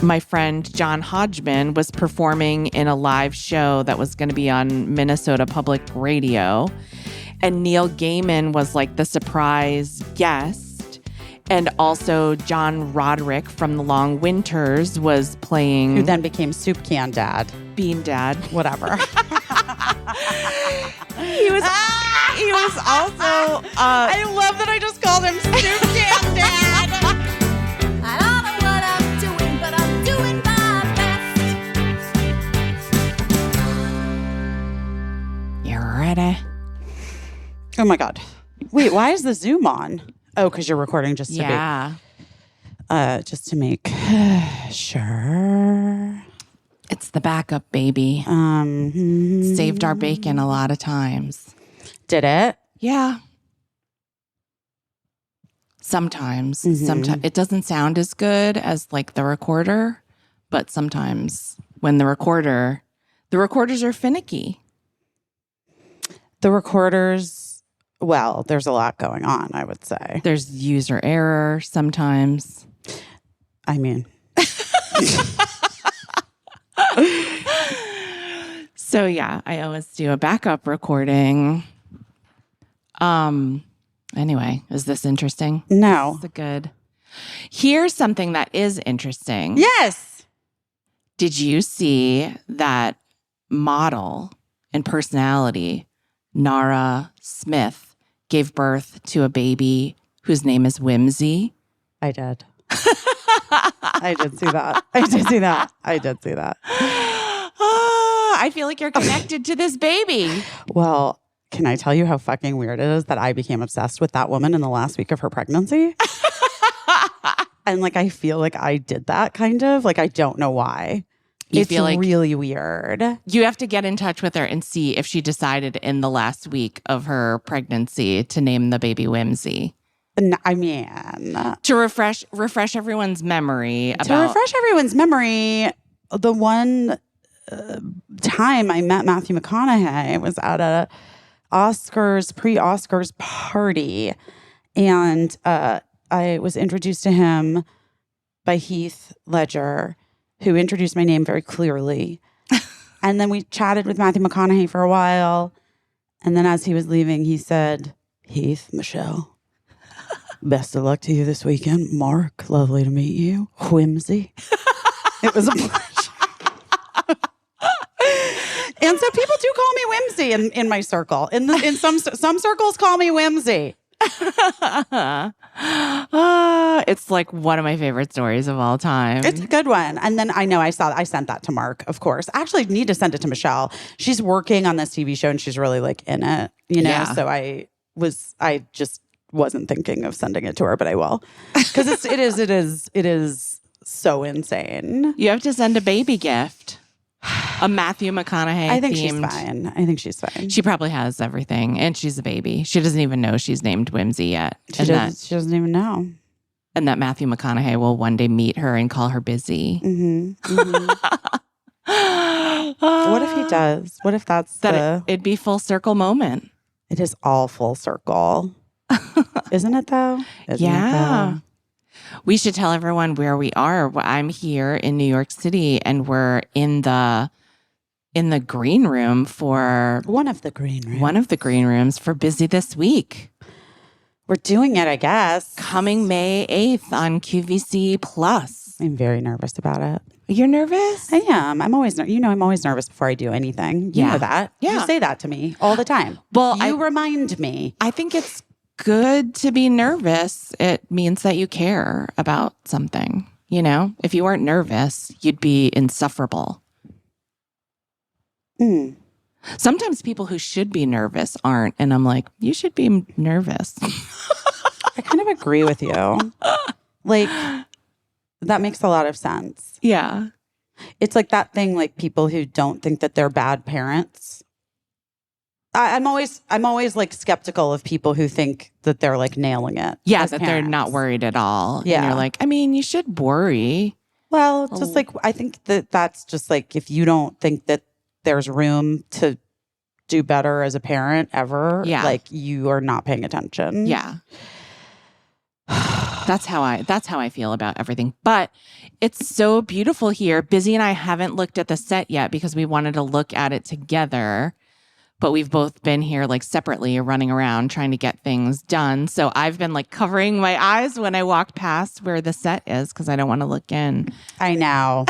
my friend John Hodgman was performing in a live show that was going to be on Minnesota Public Radio. And Neil Gaiman was like the surprise guest. And also John Roderick from The Long Winters was playing. Who then became Soup Can Dad. Bean Dad. Whatever. He was also. I love that I just called him Soup Can Dad. I don't know what I'm doing, but I'm doing my best. You ready? Oh my God. Wait, why is the Zoom on? Oh, because you're recording just to make sure. It's the backup, baby. Saved our bacon a lot of times. Did it? Yeah. Sometimes. Sometimes it doesn't sound as good as like the recorder, but sometimes when the recorders are finicky. The recorders, well, there's a lot going on, I would say. There's user error sometimes. I mean. So yeah, I always do a backup recording. Anyway, is this interesting? No. This is good. Here's something that is interesting. Yes. Did you see that model and personality, Nara Smith, gave birth to a baby whose name is Whimsy? I did. I did see that. I did see that. I feel like you're connected to this baby. Well, can I tell you how fucking weird it is that I became obsessed with that woman in the last week of her pregnancy? And like, I feel like I did that kind of. Like, I don't know why. It's feel like really weird. You have to get in touch with her and see if she decided in the last week of her pregnancy to name the baby Whimsy. I mean, to refresh everyone's memory. The one time I met Matthew McConaughey was at a pre-Oscars party, and I was introduced to him by Heath Ledger, who introduced my name very clearly. And then we chatted with Matthew McConaughey for a while, and then as he was leaving, he said, "Heath, Michelle, best of luck to you this weekend. Mark, lovely to meet you. Whimsy." It was a pleasure. And so people do call me Whimsy in my circle. In some circles call me Whimsy. It's like one of my favorite stories of all time. It's a good one. And then I know I sent that to Mark, of course. I actually need to send it to Michelle. She's working on this TV show and she's really like in it, you know? Yeah. So I just wasn't thinking of sending it to her, but I will. Because it is so insane. You have to send a baby gift. A Matthew McConaughey I think themed. she's fine. She probably has everything. And she's a baby. She doesn't even know she's named Whimsy yet. She doesn't even know. And that Matthew McConaughey will one day meet her and call her busy. Mm-hmm. Mm-hmm. What if he does? What if it'd be full circle moment. It is all full circle. Isn't it though? Yeah. We should tell everyone where we are. I'm here in New York City, and we're in the green room for one of the green rooms for Busy This Week. We're doing it, I guess. Coming May 8th on QVC Plus. I'm very nervous about it. You're nervous? I am. I'm always nervous before I do anything. You know that. Yeah. You say that to me all the time. Well, you remind me. I think it's good to be nervous. It means that you care about something. You know, if you weren't nervous, you'd be insufferable. Mm. Sometimes people who should be nervous aren't. And I'm like, you should be nervous. I kind of agree with you. Like, that makes a lot of sense. Yeah. It's like that thing, like people who don't think that they're bad parents. I'm always like skeptical of people who think that they're like nailing it. Yeah, that they're not worried at all. Yeah. And you're like, I mean, you should worry. Well, just like, I think that's just like, if you don't think that there's room to do better as a parent ever, like you are not paying attention. Yeah. That's how I feel about everything. But it's so beautiful here. Busy and I haven't looked at the set yet because we wanted to look at it together. But we've both been here like separately, running around trying to get things done. So I've been like covering my eyes when I walk past where the set is because I don't want to look in. I know.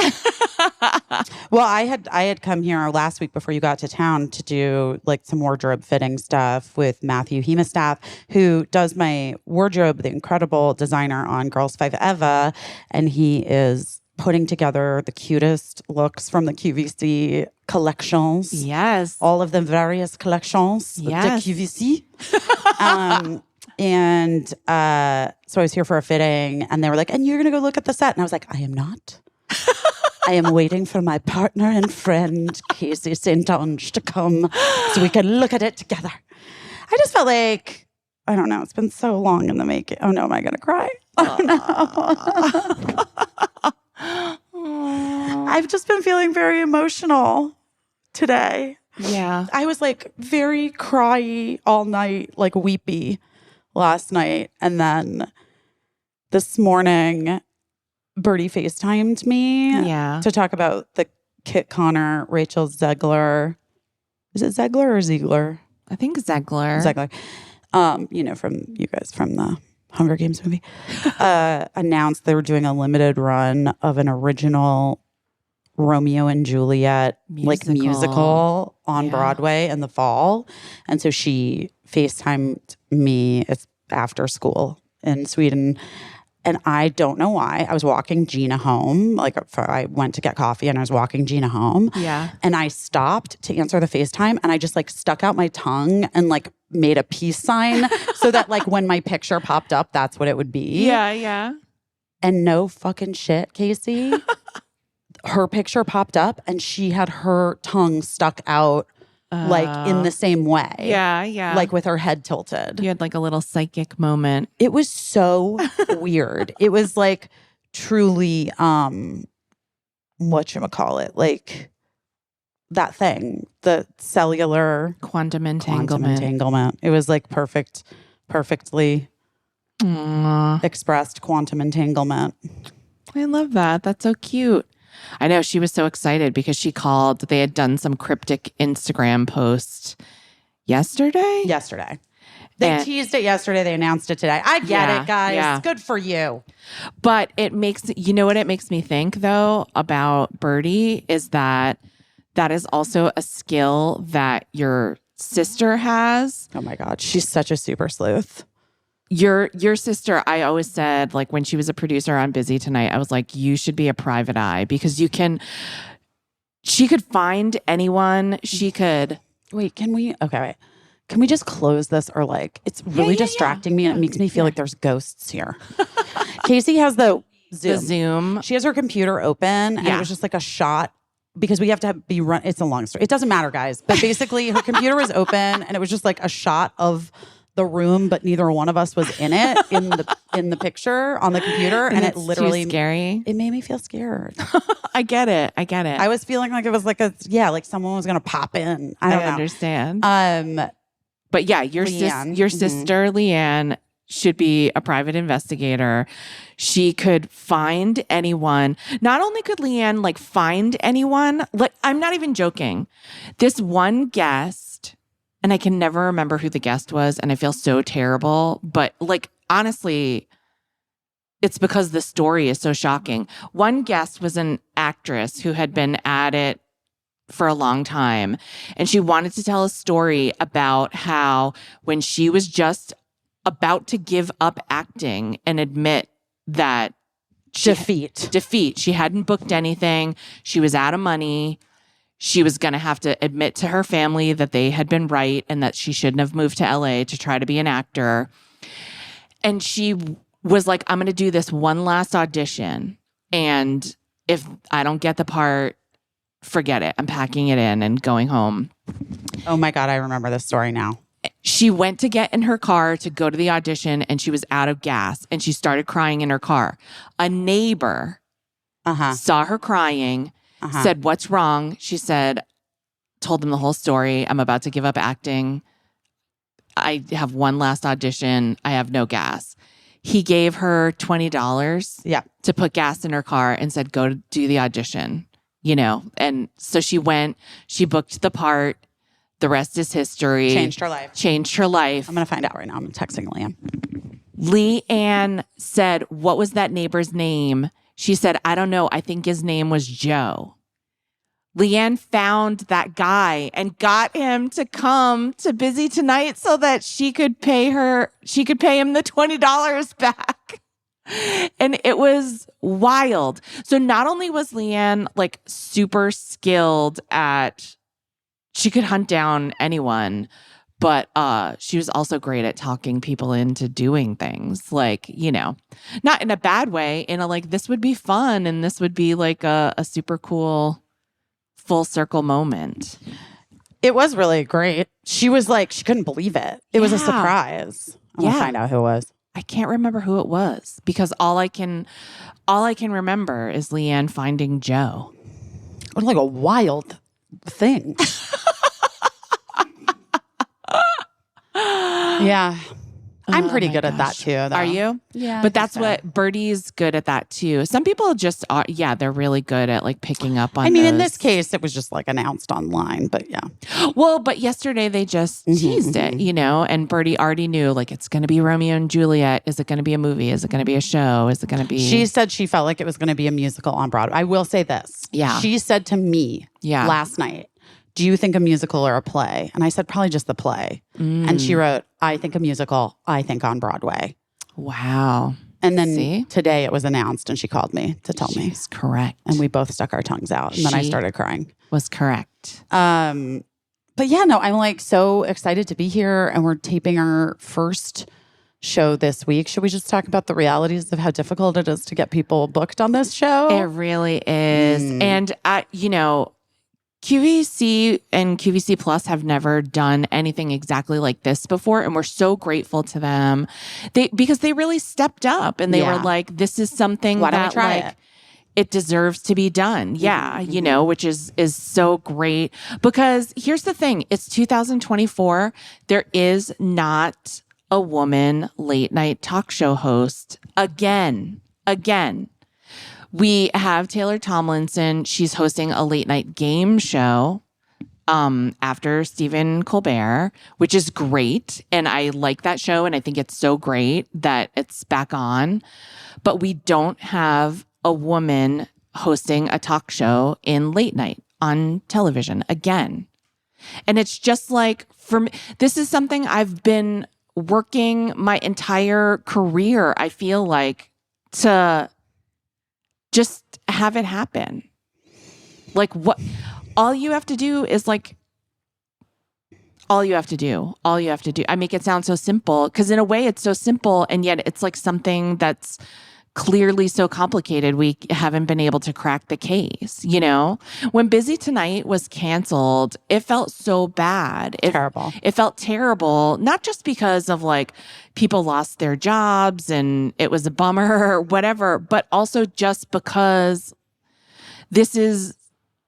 Well, I had come here last week before you got to town to do like some wardrobe fitting stuff with Matthew Hemastaff, who does my wardrobe, the incredible designer on Girls 5 Eva, and he is putting together the cutest looks from the QVC collections. Yes. All of the various collections Yes. de QVC. So I was here for a fitting and they were like, and you're going to go look at the set. And I was like, I am not. I am waiting for my partner and friend, Casey St. Ange, to come so we can look at it together. I just felt like, I don't know, it's been so long in the making. Oh no, am I going to cry? Oh no. I've just been feeling very emotional today. Yeah. I was like very cryy all night, like weepy last night. And then this morning, Birdie FaceTimed me Yeah. to talk about the Kit Connor, Rachel Zegler. Is it Zegler or Ziegler? I think Zegler. Zegler. You know, from you guys from the Hunger Games movie, announced they were doing a limited run of an original Romeo and Juliet musical on Broadway in the fall. And so she FaceTimed me after school in Sweden. And I don't know why. I was walking Gina home. I went to get coffee and I was walking Gina home. Yeah. And I stopped to answer the FaceTime and I just like stuck out my tongue and like made a peace sign so that like when my picture popped up, that's what it would be. Yeah, yeah. And no fucking shit, Casey. Her picture popped up and she had her tongue stuck out like in the same way. Yeah, yeah. Like with her head tilted. You had like a little psychic moment. It was so weird. It was like truly whatchamacallit, like that thing, the cellular Quantum quantum entanglement. entanglement. It was like perfectly Aww. expressed quantum entanglement. I love that. That's so cute. I know she was so excited because she called. They had done some cryptic Instagram post yesterday. Yesterday. They And- teased it yesterday. They announced it today. I get Yeah, it, guys. yeah. Good for you. But it makes, you know what it makes me think though about Birdie is that is also a skill that your sister has. Oh my God. She's such a super sleuth. Your sister, I always said, like when she was a producer on Busy Tonight, I was like, you should be a private eye because she could find anyone. She could. Wait, can we just close this or like, it's really distracting me and it makes me feel like there's ghosts here. Casey has the Zoom. The Zoom. She has her computer open and it was just like a shot because we have to be run. It's a long story. It doesn't matter, guys. But basically her computer was open and it was just like a shot of the room, but neither one of us was in it in the picture on the computer. And it literally too scary. It made me feel scared. I get it. I was feeling like it was like like someone was gonna pop in. I don't know. understand. But yeah, your Leanne. your sister Leanne should be a private investigator. She could find anyone. Not only could Leanne like find anyone, like I'm not even joking. This one guest, and I can never remember who the guest was, and I feel so terrible, but like honestly, it's because the story is so shocking. One guest was an actress who had been at it for a long time. And she wanted to tell a story about how when she was just about to give up acting and admit that defeat, she hadn't booked anything, she was out of money, she was going to have to admit to her family that they had been right and that she shouldn't have moved to LA to try to be an actor. And she was like, I'm going to do this one last audition. And if I don't get the part, forget it. I'm packing it in and going home. oh my God, I remember this story now. She went to get in her car to go to the audition and she was out of gas and she started crying in her car. A neighbor saw her crying, said, what's wrong? She said, told them the whole story. I'm about to give up acting. I have one last audition. I have no gas. he gave her $20 Yeah. to put gas in her car and said, go to do the audition, you know? And so she went, she booked the part. The rest is history. Changed her life. Changed her life. I'm going to find out right now. I'm texting Liam. Leanne said, what was that neighbor's name? She said, I don't know. I think his name was Joe. Leanne found that guy and got him to come to Busy Tonight so that she could pay him the $20 back. And it was wild. So not only was Leanne like super skilled she could hunt down anyone, but she was also great at talking people into doing things, like, you know, not in a bad way, in a like, this would be fun and this would be like a super cool full circle moment. It was really great. She was like, she couldn't believe it. It was a Yeah. surprise. I'm going to find out who it was. I can't remember who it was because all I can remember is Leanne finding Joe. It was like a wild thing. Yeah. I'm pretty my good at that gosh. too, though. Are you? Yeah. But that's what Birdie's good at that too. Some people just are, they're really good at like picking up on I mean, in those. this case, it was just like announced online, but yeah. Well, but yesterday they just teased it, you know, and Birdie already knew like it's going to be Romeo and Juliet. Is it going to be a movie? Is it going to be a show? Is it going to be? She said she felt like it was going to be a musical on Broadway. I will say this. Yeah. She said to me last night, do you think a musical or a play? And I said, probably just the play. And she wrote, I think a musical, I think on Broadway. Wow. And then See? today it was announced and she called me to tell me. She's correct. And we both stuck our tongues out. And then I She- started crying. Was correct. But yeah, no, I'm like so excited to be here. And we're taping our first show this week. Should we just talk about the realities of how difficult it is to get people booked on this show? It really is. And, you know, QVC and QVC Plus have never done anything exactly like this before. And we're so grateful to them because they really stepped up and they were like, this is something Why don't we that try like, it? it deserves to be done. Yeah. You know, which is so great because here's the thing. It's 2024. There is not a woman late night talk show host again. We have Taylor Tomlinson. She's hosting a late night game show after Stephen Colbert, which is great. And I like that show. And I think it's so great that it's back on. But we don't have a woman hosting a talk show in late night on television again. And it's just like, for me, this is something I've been working my entire career, I feel like, to just have it happen. Like what all you have to do is like all you have to do. I make it sound so simple because in a way it's so simple and yet it's like something that's clearly so complicated we haven't been able to crack the case, you know? When Busy Tonight was canceled, it felt so bad. Terrible. It felt terrible, not just because of like people lost their jobs and it was a bummer or whatever, but also just because this is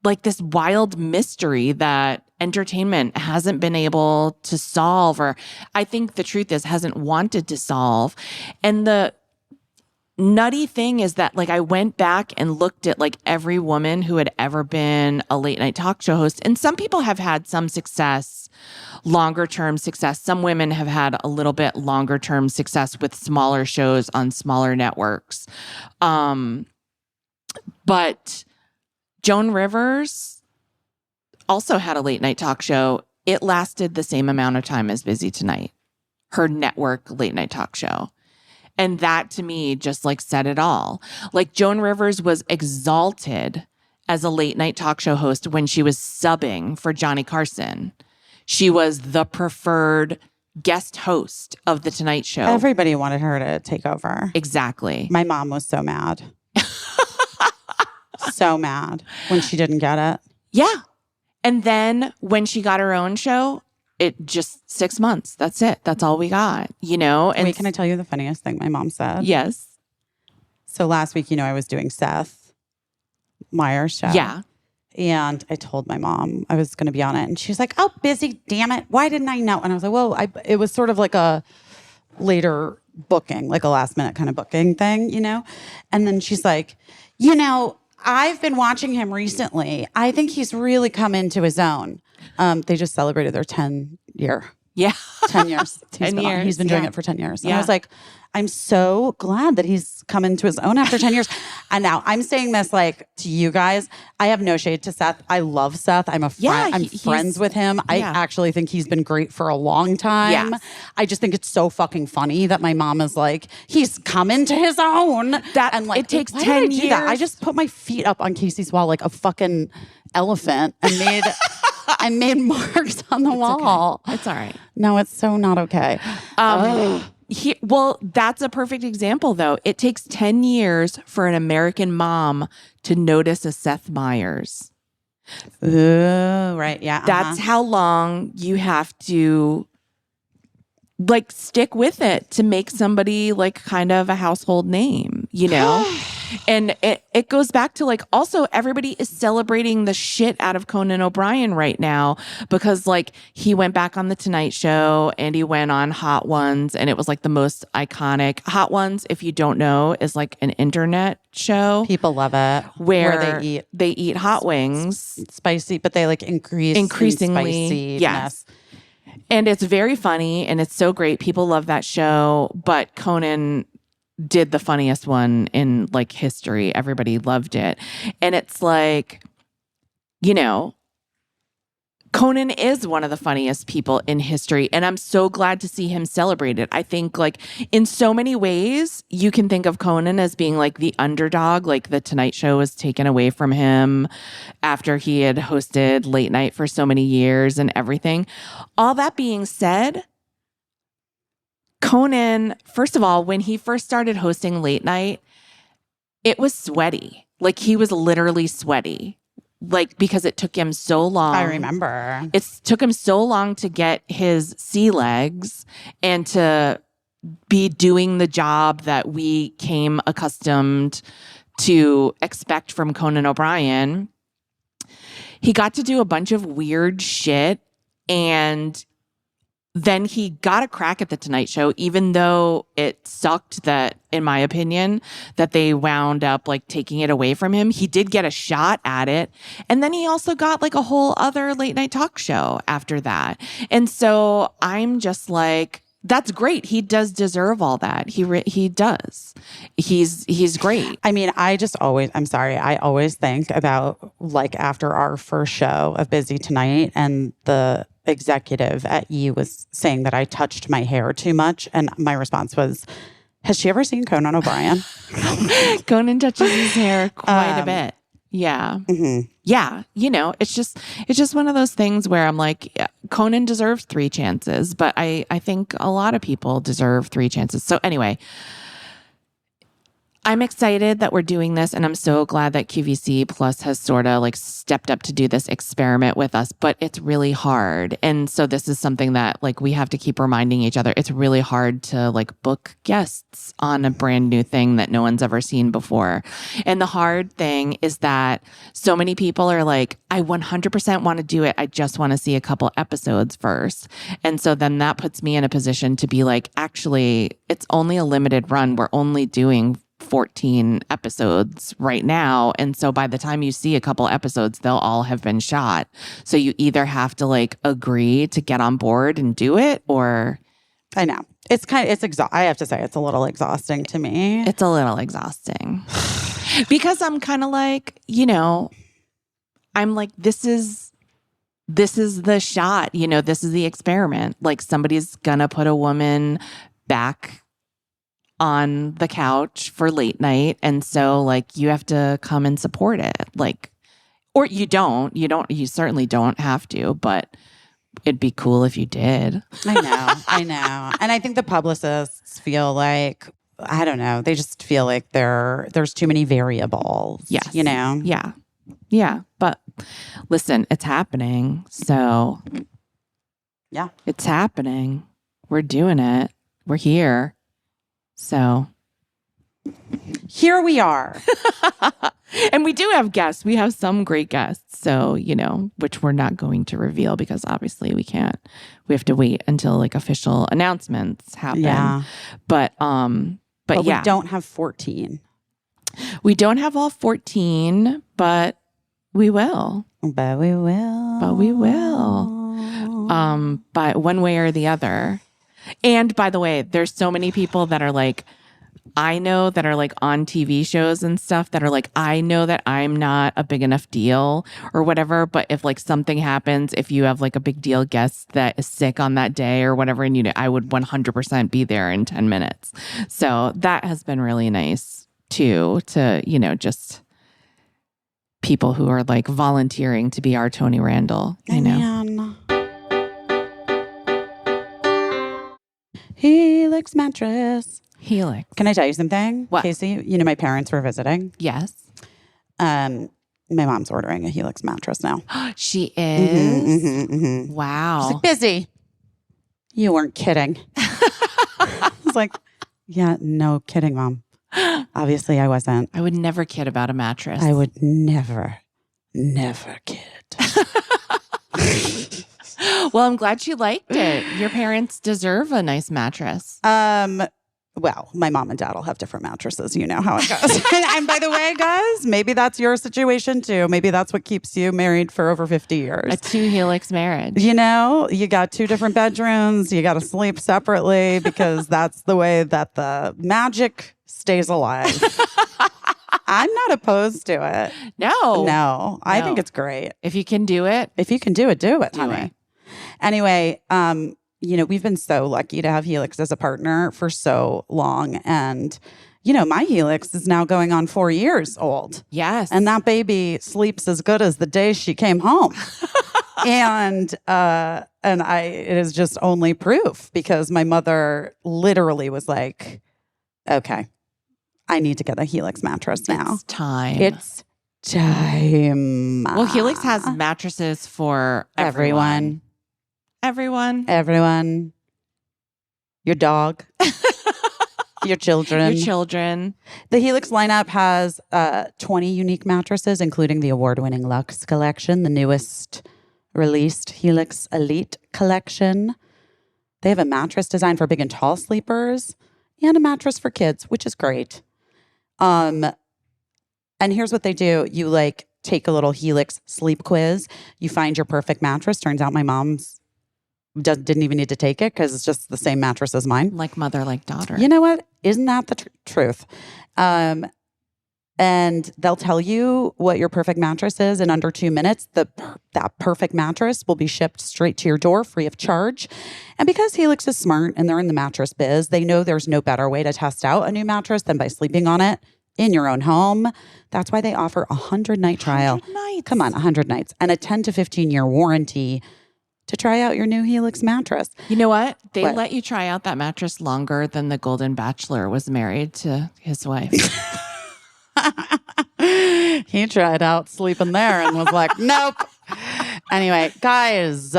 like this wild mystery that entertainment hasn't been able to solve, or I think the truth is hasn't wanted to solve. And the nutty thing is that like I went back and looked at like every woman who had ever been a late night talk show host, and some people have had some success, longer term success. Some women have had a little bit longer term success with smaller shows on smaller networks. But Joan Rivers also had a late night talk show. It lasted the same amount of time as Busy Tonight, her network late night talk show. And that to me just like said it all. Like Joan Rivers was exalted as a late night talk show host when she was subbing for Johnny Carson. She was the preferred guest host of The Tonight Show. Everybody wanted her to take over. Exactly. My mom was so mad. So mad when she didn't get it. Yeah. And then when she got her own show, it just 6 months. That's it. That's all we got, you know? And Wait, can I tell you the funniest thing my mom said? yes. So last week, you know, I was doing Seth Meyers' show. Yeah. And I told my mom I was going to be on it. And she was like, oh, Busy, damn it. Why didn't I know? And I was like, well, it was sort of like a later booking, like a last minute kind of booking thing, you know? And then she's like, you know, I've been watching him recently. I think he's really come into his own. They just celebrated their 10-year. Yeah. 10 years. 10 years. He's been doing Yeah. it for 10 years. And Yeah. I was like, I'm so glad that he's come into his own after 10 years. And now I'm saying this like to you guys. I have no shade to Seth. I love Seth. I'm a friend. Yeah, I'm he's- friends with him. I yeah. actually think he's been great for a long time. Yes. I just think it's so fucking funny that my mom is like, he's come into his own. That- and like, it takes why did 10 I do that? I years. just put my feet up on Casey's wall like a fucking elephant and made I made marks on the wall. It's all right. No, it's so not okay. Well, that's a perfect example, though. It takes 10 years for an American mom to notice a Seth Meyers. Ooh, right. Yeah. That's how long you have to like stick with it to make somebody like kind of a household name, you know? And it goes back to like also everybody is celebrating the shit out of Conan O'Brien right now because like he went back on the Tonight Show and he went on Hot Ones and it was like the most iconic. Hot Ones, if you don't know, is like an internet show People love it. where they eat hot wings. spicy, but they like Increasingly, spicy. yes. And it's very funny and it's so great. People love that show, but Conan did the funniest one in like history. Everybody loved it. And it's like, you know, Conan is one of the funniest people in history. And I'm so glad to see him celebrated. I think like in so many ways, you can think of Conan as being like the underdog, like the Tonight Show was taken away from him after he had hosted late night for so many years and everything. All that being said, Conan, first of all, when he first started hosting late night, it was sweaty. Like he was literally sweaty. Like because it took him so long. I remember. It took him so long to get his sea legs and to be doing the job that we came accustomed to expect from Conan O'Brien. He got to do a bunch of weird shit and then he got a crack at the Tonight Show, even though it sucked that, in my opinion, that they wound up like taking it away from him. He did get a shot at it. And then he also got like a whole other late night talk show after that. And so I'm just like, that's great. He does deserve all that. He does. He's great. I mean, I'm sorry. I always think about like after our first show of Busy Tonight and the executive at E was saying that I touched my hair too much. And my response was, has she ever seen Conan O'Brien? Conan touches his hair quite a bit. Yeah. Mhm. Yeah. You know, it's just one of those things where I'm like, yeah, Conan deserves 3 chances, but I think a lot of people deserve 3 chances. So anyway, I'm excited that we're doing this, and I'm so glad that QVC Plus has sort of like stepped up to do this experiment with us, but it's really hard. And so this is something that like we have to keep reminding each other. It's really hard to like book guests on a brand new thing that no one's ever seen before. And the hard thing is that so many people are like, I 100% want to do it. I just want to see a couple episodes first. And so then that puts me in a position to be like, actually, it's only a limited run. We're only doing 14 episodes right now. And so by the time you see a couple episodes, they'll all have been shot. So you either have to like agree to get on board and do it, or I know. I have to say, it's a little exhausting to me. it's a little exhausting. Because I'm kind of like, you know, I'm like, this is the shot, you know, this is the experiment. Like somebody's gonna put a woman back on the couch for late night. And so like you have to come and support it. Like, or you certainly don't have to, but it'd be cool if you did. I know. And I think the publicists feel like, I don't know, they just feel like there's too many variables. Yes. You know? Yeah. Yeah. But listen, it's happening. So Yeah. it's happening. We're doing it. We're here. So Here we are. And we do have guests. We have some great guests. So, which we're not going to reveal because obviously we can't. We have to wait until like official announcements happen. Yeah. But we don't have 14. We don't have all 14, but we will. But we will. By one way or the other. And by the way, there's so many people that are like, I know that are like on TV shows and stuff that are like, I know that I'm not a big enough deal or whatever. But if like something happens, if you have like a big deal guest that is sick on that day or whatever, and I would 100% be there in 10 minutes. So that has been really nice too, to, just people who are like volunteering to be our Tony Randall, Man. Helix mattress. Helix. Can I tell you something? What? Casey, my parents were visiting. Yes. My mom's ordering a Helix mattress now. She is? She's Wow. like, busy. You weren't kidding. I was like, yeah, no kidding, Mom. Obviously, I wasn't. I would never kid about a mattress. I would never kid. Well, I'm glad she liked it. Your parents deserve a nice mattress. Well, my mom and dad will have different mattresses. You know how it goes. And by the way, guys, maybe that's your situation too. Maybe that's what keeps you married for over 50 years. A 2 helix marriage. You got 2 different bedrooms. You got to sleep separately because that's the way that the magic stays alive. I'm not opposed to it. No, I think it's great. If you can do it. If you can do it, do it, Do honey. it. Anyway, we've been so lucky to have Helix as a partner for so long. And, my Helix is now going on 4 years old. Yes. And that baby sleeps as good as the day she came home. And it is just only proof because my mother literally was like, okay, I need to get a Helix mattress now. It's time. It's time. Well, Helix has mattresses for everyone. Everyone. Your dog. Your children. Your children. The Helix lineup has 20 unique mattresses, including the award-winning Luxe collection, the newest released Helix Elite collection. They have a mattress designed for big and tall sleepers and a mattress for kids, which is great. And here's what they do. You take a little Helix sleep quiz. You find your perfect mattress. Turns out my mom's didn't even need to take it because it's just the same mattress as mine. Like mother, like daughter. You know what? Isn't that the truth? And they'll tell you what your perfect mattress is in under 2 minutes. That perfect mattress will be shipped straight to your door free of charge. And because Helix is smart and they're in the mattress biz, they know there's no better way to test out a new mattress than by sleeping on it in your own home. That's why they offer a 100-night trial. 100 nights. Come on, 100 nights. And a 10 to 15-year warranty to try out your new Helix mattress. You know what? They What? let you try out that mattress longer than the Golden Bachelor was married to his wife. He tried out sleeping there and was like, nope. Anyway, guys,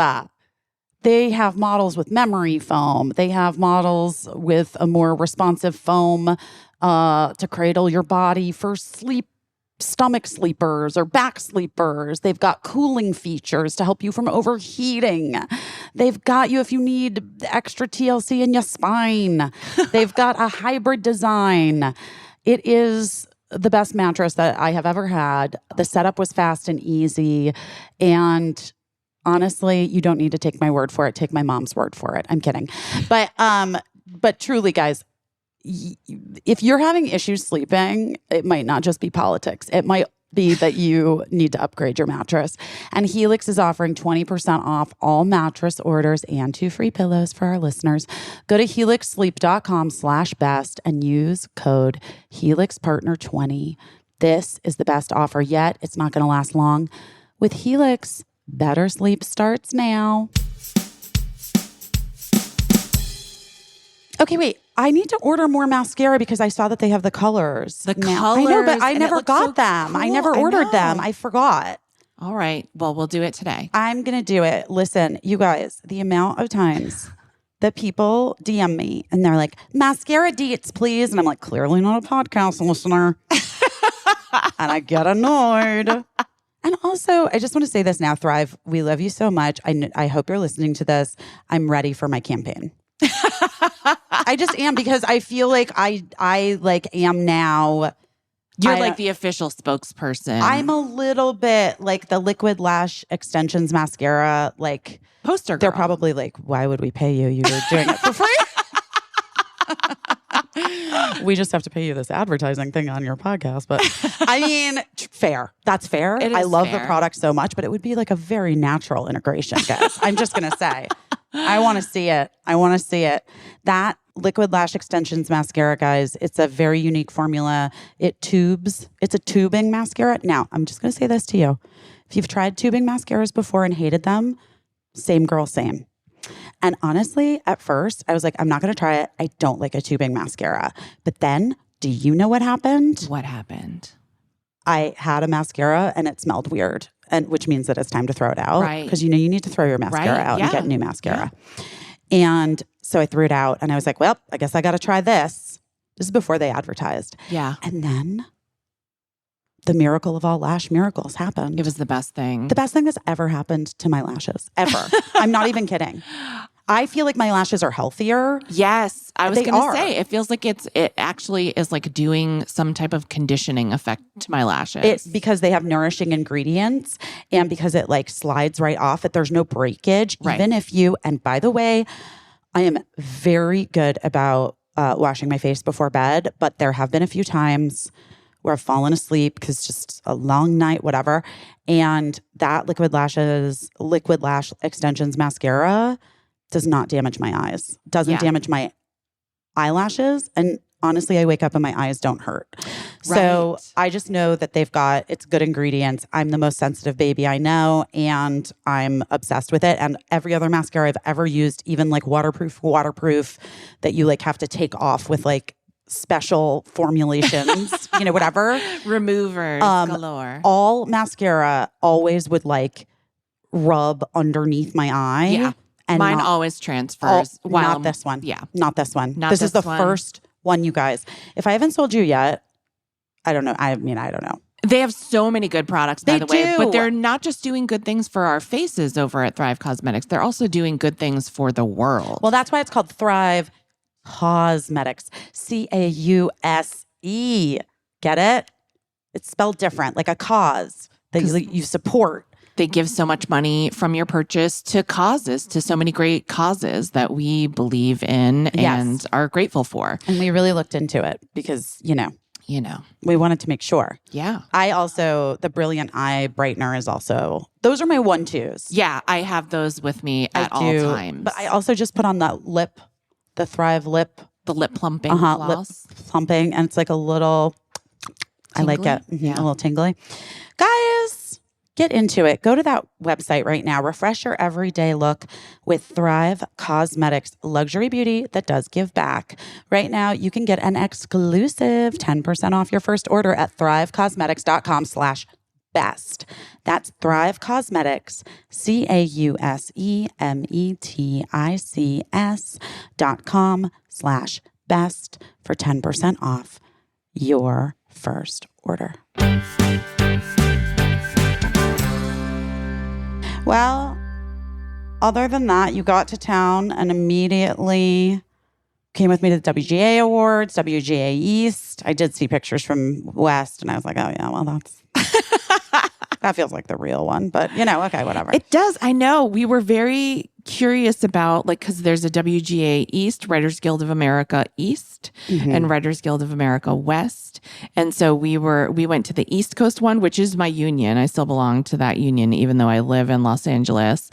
they have models with memory foam. They have models with a more responsive foam to cradle your body for stomach sleepers or back sleepers. They've got cooling features to help you from overheating. They've got you if you need extra TLC in your spine. They've got a hybrid design. It is the best mattress that I have ever had. The setup was fast and easy. And honestly, you don't need to take my word for it. Take my mom's word for it. I'm kidding. But truly, guys, if you're having issues sleeping, it might not just be politics. It might be that you need to upgrade your mattress. And Helix is offering 20% off all mattress orders and 2 free pillows for our listeners. Go to helixsleep.com/best and use code HelixPartner20. This is the best offer yet. It's not going to last long. With Helix, better sleep starts now. Okay, wait. I need to order more mascara because I saw that they have the colors. The now. I know, but colors, I and it never looks got so them. I cool. never I ordered them. know. I forgot. All right. Well, we'll do it today. I'm going to do it. Listen, you guys, the amount of times that people DM me and they're like, mascara deets, please. And I'm like, clearly not a podcast listener. and I get annoyed. And also, I just want to say this now, Thrive. We love you so much. I hope you're listening to this. I'm ready for my campaign. I just am, because I feel like I like am now. You're like the official spokesperson. I'm a little bit like the Liquid Lash Extensions mascara. Like poster girl. They're probably like, why would we pay you? You were doing it for free. We just have to pay you this advertising thing on your podcast. But I mean, fair. That's fair. It is I love fair. the product so much, but it would be like a very natural integration, guys. I'm just going to say, I want to see it. I want to see it. That Liquid Lash Extensions mascara, guys, it's a very unique formula. It tubes. It's a tubing mascara. Now, I'm just going to say this to you. If you've tried tubing mascaras before and hated them, same girl, same. And honestly, at first, I was like, I'm not going to try it. I don't like a tubing mascara. But then, do you know what happened? What happened? I had a mascara and it smelled weird, and which means that it's time to throw it out. Right. Because you need to throw your mascara out and get new mascara. And so I threw it out and I was like, well, I guess I got to try this. This is before they advertised. Yeah. And then the miracle of all lash miracles happened. It was the best thing. The best thing that's ever happened to my lashes, ever. I'm not even kidding. I feel like my lashes are healthier. Yes. I was They going to are. say, it feels like it actually is like doing some type of conditioning effect to my lashes. It's because they have nourishing ingredients and because it like slides right off it. There's no breakage. Right. Even if you, and by the way, I am very good about washing my face before bed, but there have been a few times where I've fallen asleep because just a long night, whatever. And that Liquid Lash Extensions mascara does not damage my eyes, doesn't damage my eyelashes. And honestly, I wake up and my eyes don't hurt. So Right. I just know that it's good ingredients. I'm the most sensitive baby I know, and I'm obsessed with it. And every other mascara I've ever used, even like waterproof, that you like have to take off with like special formulations, whatever. Removers galore. All mascara always would like rub underneath my eye. Yeah. And Mine not, always transfers. while not this one. Yeah. Not this one. Not this is this the one. first one, you guys. If I haven't sold you yet, I don't know. I mean, I don't know. They have so many good products, by They the way. do. But they're not just doing good things for our faces over at Thrive Cosmetics. They're also doing good things for the world. Well, that's why it's called Thrive Cosmetics. CAUSE. Get it? It's spelled different, like a cause that you support. They give so much money from your purchase to causes, to so many great causes that we believe in and are grateful for. And we really looked into it because, we wanted to make sure. Yeah. I also, the Brilliant Eye Brightener is also, those are my 1-2s. Yeah, I have those with me at all times. But I also just put on the Thrive lip, the lip plumping lip gloss. plumping, and it's like a little, I like Tingly? it. Yeah. A little tingly. Guys, get into it. Go to that website right now. Refresh your everyday look with Thrive Cosmetics, luxury beauty that does give back. Right now, you can get an exclusive 10% off your first order at thrivecosmetics.com/best. That's Thrive Cosmetics, CAUSEMETICS.com/best for 10% off your first order. Well, other than that, you got to town and immediately came with me to the WGA Awards, WGA East. I did see pictures from West, and I was like, oh, yeah, well, that feels like the real one. But, okay, whatever. It does. I know. We were very curious about, because there's a WGA East, Writers Guild of America East, and Writers Guild of America West. And so we went to the East Coast one, which is my union. I still belong to that union, even though I live in Los Angeles.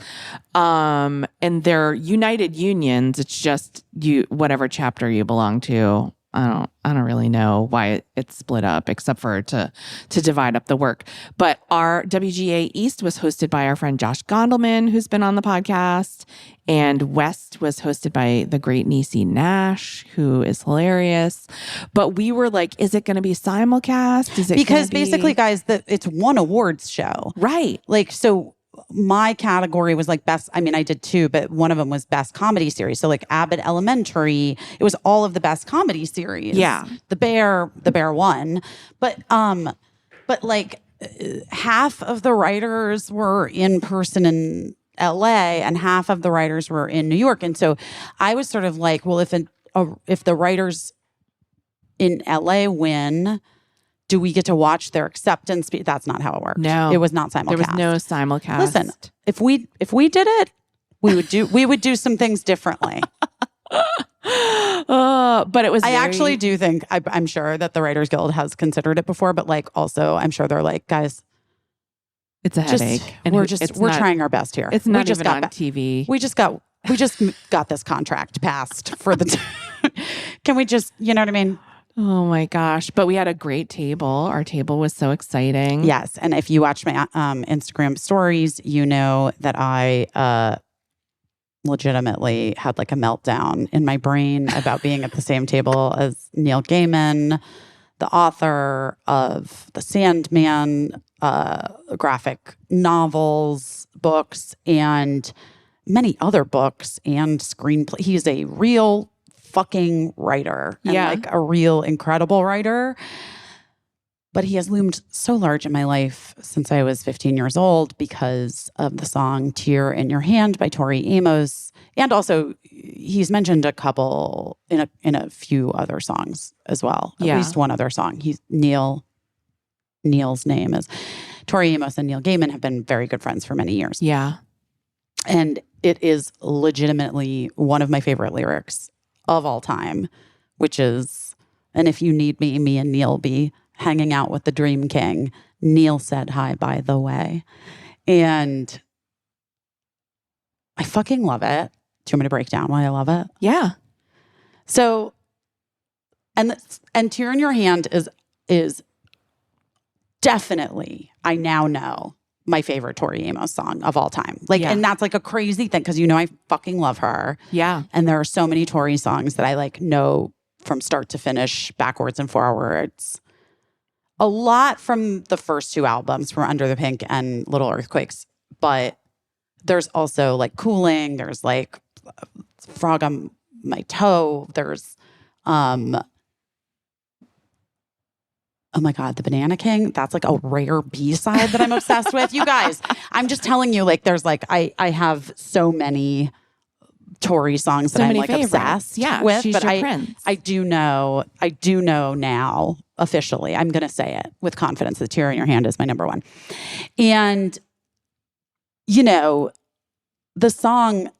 And they're united unions. It's just whatever chapter you belong to. I don't really know why it's split up, except for to divide up the work. But our WGA East was hosted by our friend Josh Gondelman, who's been on the podcast, and West was hosted by the great Niecy Nash, who is hilarious. But we were like, is it going to be simulcast? Is it because gonna be... basically, guys, it's one awards show, right? So my category was like best. I mean, I did two, but one of them was best comedy series. So like Abbott Elementary, it was all of the best comedy series. Yeah. The Bear won. But but like half of the writers were in person in LA and half of the writers were in New York. And so I was sort of like, well, if the writers in LA win, do we get to watch their acceptance? That's not how it worked. No. It was not simulcast. There was no simulcast. Listen, if we did it, we would do some things differently. But it was. I actually do think I'm sure that the Writers Guild has considered it before, but like also I'm sure they're like, guys, it's a headache. We're trying our best here. It's not even on TV. We just got this contract passed for the. Can we just, you know what I mean? Oh my gosh. But we had a great table. Our table was so exciting. Yes. And if you watch my Instagram stories, you know that I legitimately had like a meltdown in my brain about being at the same table as Neil Gaiman, the author of The Sandman, graphic novels, books, and many other books and screenplay. He's a real fucking writer and like a real incredible writer. But he has loomed so large in my life since I was 15 years old because of the song Tear in Your Hand by Tori Amos. And also he's mentioned a couple in a few other songs as well. At least one other song. Neil's name is Tori Amos, and Neil Gaiman have been very good friends for many years. Yeah. And it is legitimately one of my favorite lyrics of all time, which is, and if you need me, me and Neil be hanging out with the Dream King. Neil said hi, by the way. And I fucking love it. Do you want me to break down why I love it? Yeah. So, and Tear in Your Hand is definitely, I now know, my favorite Tori Amos song of all time. Like, and that's like a crazy thing because I fucking love her. Yeah. And there are so many Tori songs that I like know from start to finish, backwards and forwards. A lot from the first two albums, from Under the Pink and Little Earthquakes. But there's also like Cooling. There's like Frog on My Toe. There's, oh my God, The Banana King. That's like a rare B-side that I'm obsessed with. You guys, I'm just telling you, like, there's like, I have so many Tori songs that I'm like favorites. obsessed with. She's but your prince. I do know now officially, I'm going to say it with confidence, that Tear in Your Hand is my number one. And, the song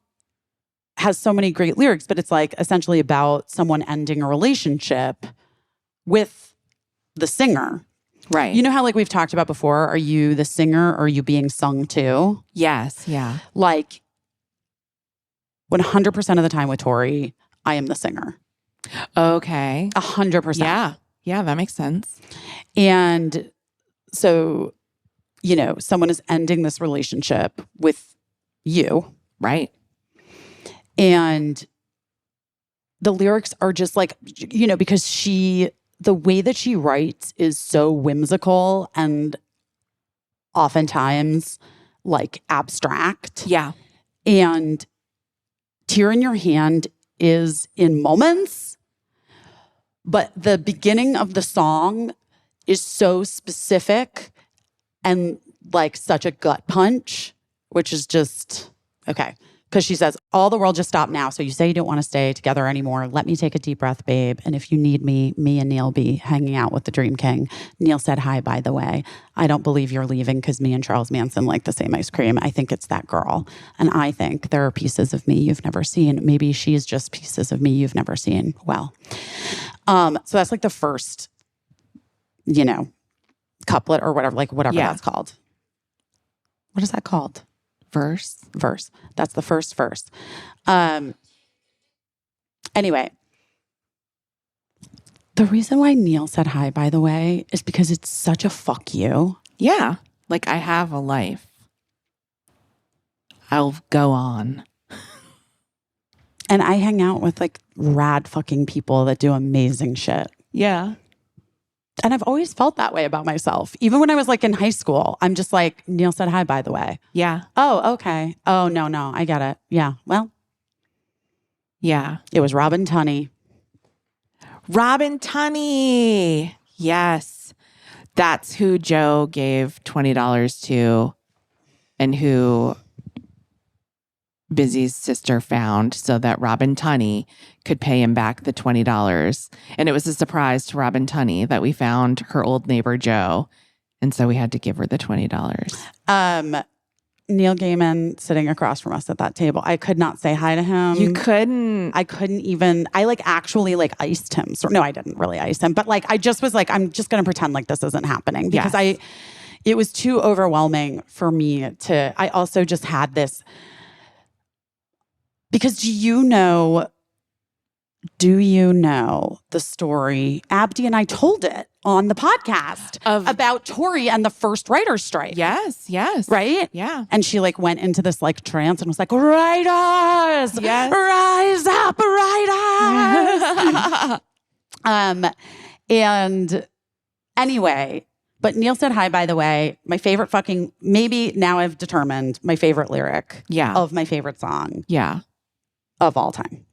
has so many great lyrics, but it's like essentially about someone ending a relationship with the singer. Right. You know how like we've talked about before, are you the singer or are you being sung to? Yes. Yeah. Like 100% of the time with Tori, I am the singer. Okay. 100%. Yeah. Yeah, that makes sense. And so, someone is ending this relationship with you. Right. And the lyrics are just like, because the way that she writes is so whimsical and oftentimes like abstract. Yeah. And Tear in Your Hand is in moments, but the beginning of the song is so specific and like such a gut punch, which is just, okay. Because she says, all the world just stopped now. So you say you don't want to stay together anymore. Let me take a deep breath, babe. And if you need me, me and Neil be hanging out with the Dream King. Neil said hi, by the way. I don't believe you're leaving because me and Charles Manson like the same ice cream. I think it's that girl. And I think there are pieces of me you've never seen. Maybe she's just pieces of me you've never seen. Well, so that's like the first, couplet or whatever, whatever that's called. What is that called? Verse. That's the first verse. Anyway, the reason why Neil said hi, by the way, is because it's such a fuck you. Yeah. Like, I have a life. I'll go on. And I hang out with like rad fucking people that do amazing shit. Yeah. And I've always felt that way about myself. Even when I was like in high school, I'm just like, Neil said hi, by the way. Yeah. Oh, okay. Oh, no, I get it. Yeah. Well, yeah. It was Robin Tunney. Robin Tunney. Yes. That's who Joe gave $20 to and who Busy's sister found so that Robin Tunney could pay him back the $20. And it was a surprise to Robin Tunney that we found her old neighbor Joe. And so we had to give her the $20. Neil Gaiman sitting across from us at that table. I could not say hi to him. You couldn't. I couldn't even. I actually iced him. So, no, I didn't really ice him, but I just was I'm just going to pretend like this isn't happening because Yes. it was too overwhelming for me to. I also just had this because do you know the story? Abdi and I told it on the podcast about Tori and the first writer's strike. Yes. Right? Yeah. And she went into this trance and was like, writers, Yes. rise up, writers. And anyway, but Neil said hi, by the way. My favorite maybe now I've determined my favorite lyric of my favorite song of all time.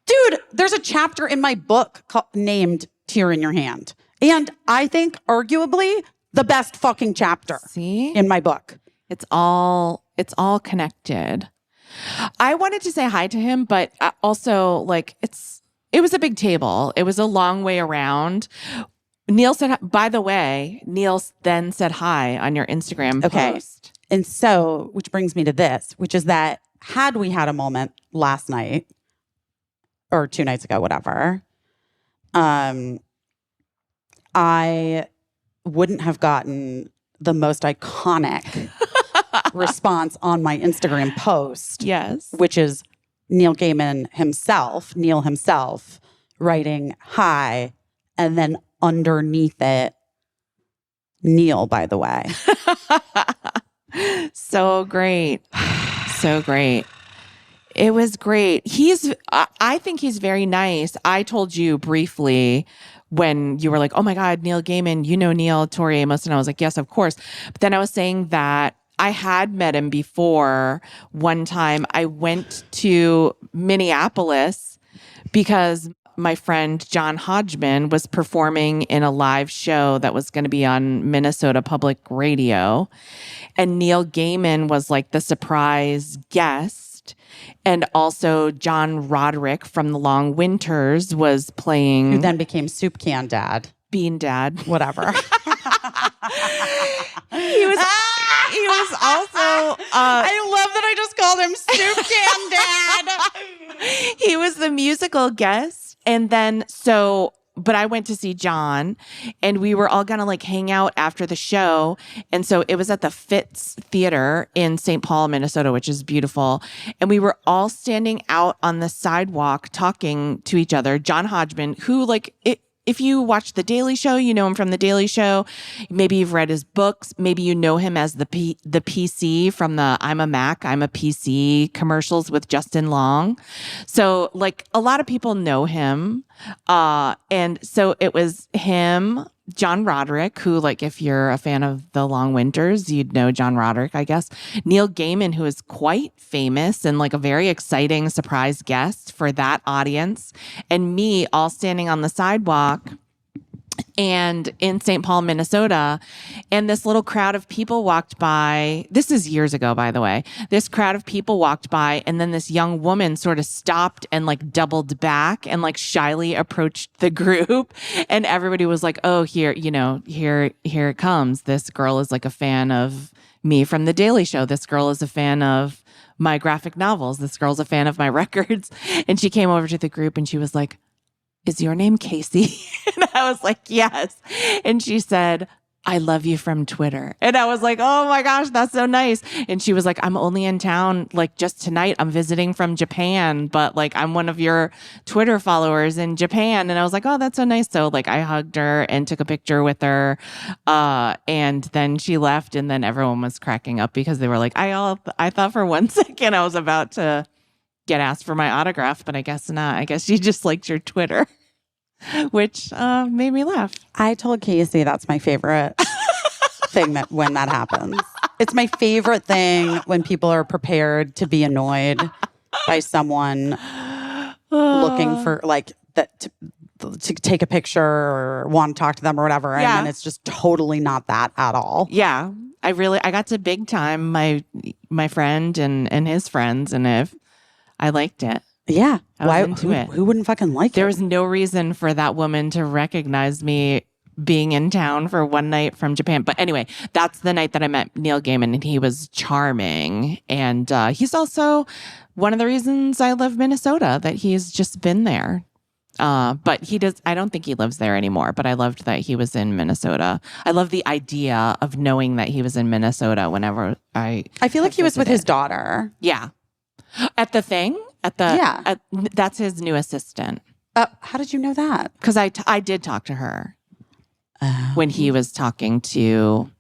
Dude, there's a chapter in my book named Tear in Your Hand. And I think arguably the best fucking chapter in my book. It's all connected. I wanted to say hi to him, but also it was a big table. It was a long way around. Neil said, by the way, Neil then said hi on your Instagram post. And so, which brings me to this, which is that had we had a moment last night or 2 nights ago, whatever, I wouldn't have gotten the most iconic response on my Instagram post. Yes. Which is Neil Gaiman himself, Neil himself, writing hi, and then underneath it, Neil, by the way. So great. So great. It was great. I think he's very nice. I told you briefly when you were like, oh my God, Neil Gaiman, you know Neil, Tori Amos. And I was like, yes, of course. But then I was saying that I had met him before. One time I went to Minneapolis because my friend John Hodgman was performing in a live show that was going to be on Minnesota Public Radio. And Neil Gaiman was the surprise guest. And also John Roderick from The Long Winters was playing. Who then became Soup Can Dad. Bean Dad. Whatever. He was also. I love that I just called him Soup Can Dad. He was the musical guest. And then but I went to see John and we were all gonna hang out after the show. And so it was at the Fitz Theater in St. Paul, Minnesota, which is beautiful. And we were all standing out on the sidewalk talking to each other. John Hodgman, who if you watch The Daily Show, you know him from The Daily Show. Maybe you've read his books. Maybe you know him as the PC from the I'm a Mac, I'm a PC commercials with Justin Long. So a lot of people know him. And so it was him, John Roderick, who if you're a fan of The Long Winters, you'd know John Roderick, I guess. Neil Gaiman, who is quite famous and a very exciting surprise guest for that audience. And me all standing on the sidewalk and in St. Paul, Minnesota. And this little crowd of people walked by. This is years ago, by the way. This crowd of people walked by, and then this young woman sort of stopped and doubled back and shyly approached the group. And everybody was like, oh, here it comes. This girl is a fan of me from The Daily Show. This girl is a fan of my graphic novels. This girl's a fan of my records. And she came over to the group and she was like, is your name Casey? And I was like, yes. And she said, I love you from Twitter. And I was like, oh my gosh, that's so nice. And she was like, I'm only in town just tonight. I'm visiting from Japan, but I'm one of your Twitter followers in Japan. And I was like, oh, that's so nice. So I hugged her and took a picture with her. And then she left, and then everyone was cracking up because they were like, I thought for 1 second I was about to get asked for my autograph, but I guess not. I guess she just liked your Twitter, which made me laugh. I told Casey that's my favorite thing when that happens. It's my favorite thing when people are prepared to be annoyed by someone looking for to take a picture or want to talk to them or whatever. And Yeah. then it's just totally not that at all. Yeah. I got to big time my friend and his friends, and I liked it. Yeah. I was into it. Who wouldn't fucking like There it? was no reason for that woman to recognize me being in town for one night from Japan. But anyway, that's the night that I met Neil Gaiman, and he was charming. And he's also one of the reasons I love Minnesota, that he's just been there. But I don't think he lives there anymore, but I loved that he was in Minnesota. I love the idea of knowing that he was in Minnesota whenever I feel like he was with his visited. daughter. Yeah. At the thing? Yeah. That's his new assistant. How did you know that? Because I did talk to her when he was talking to,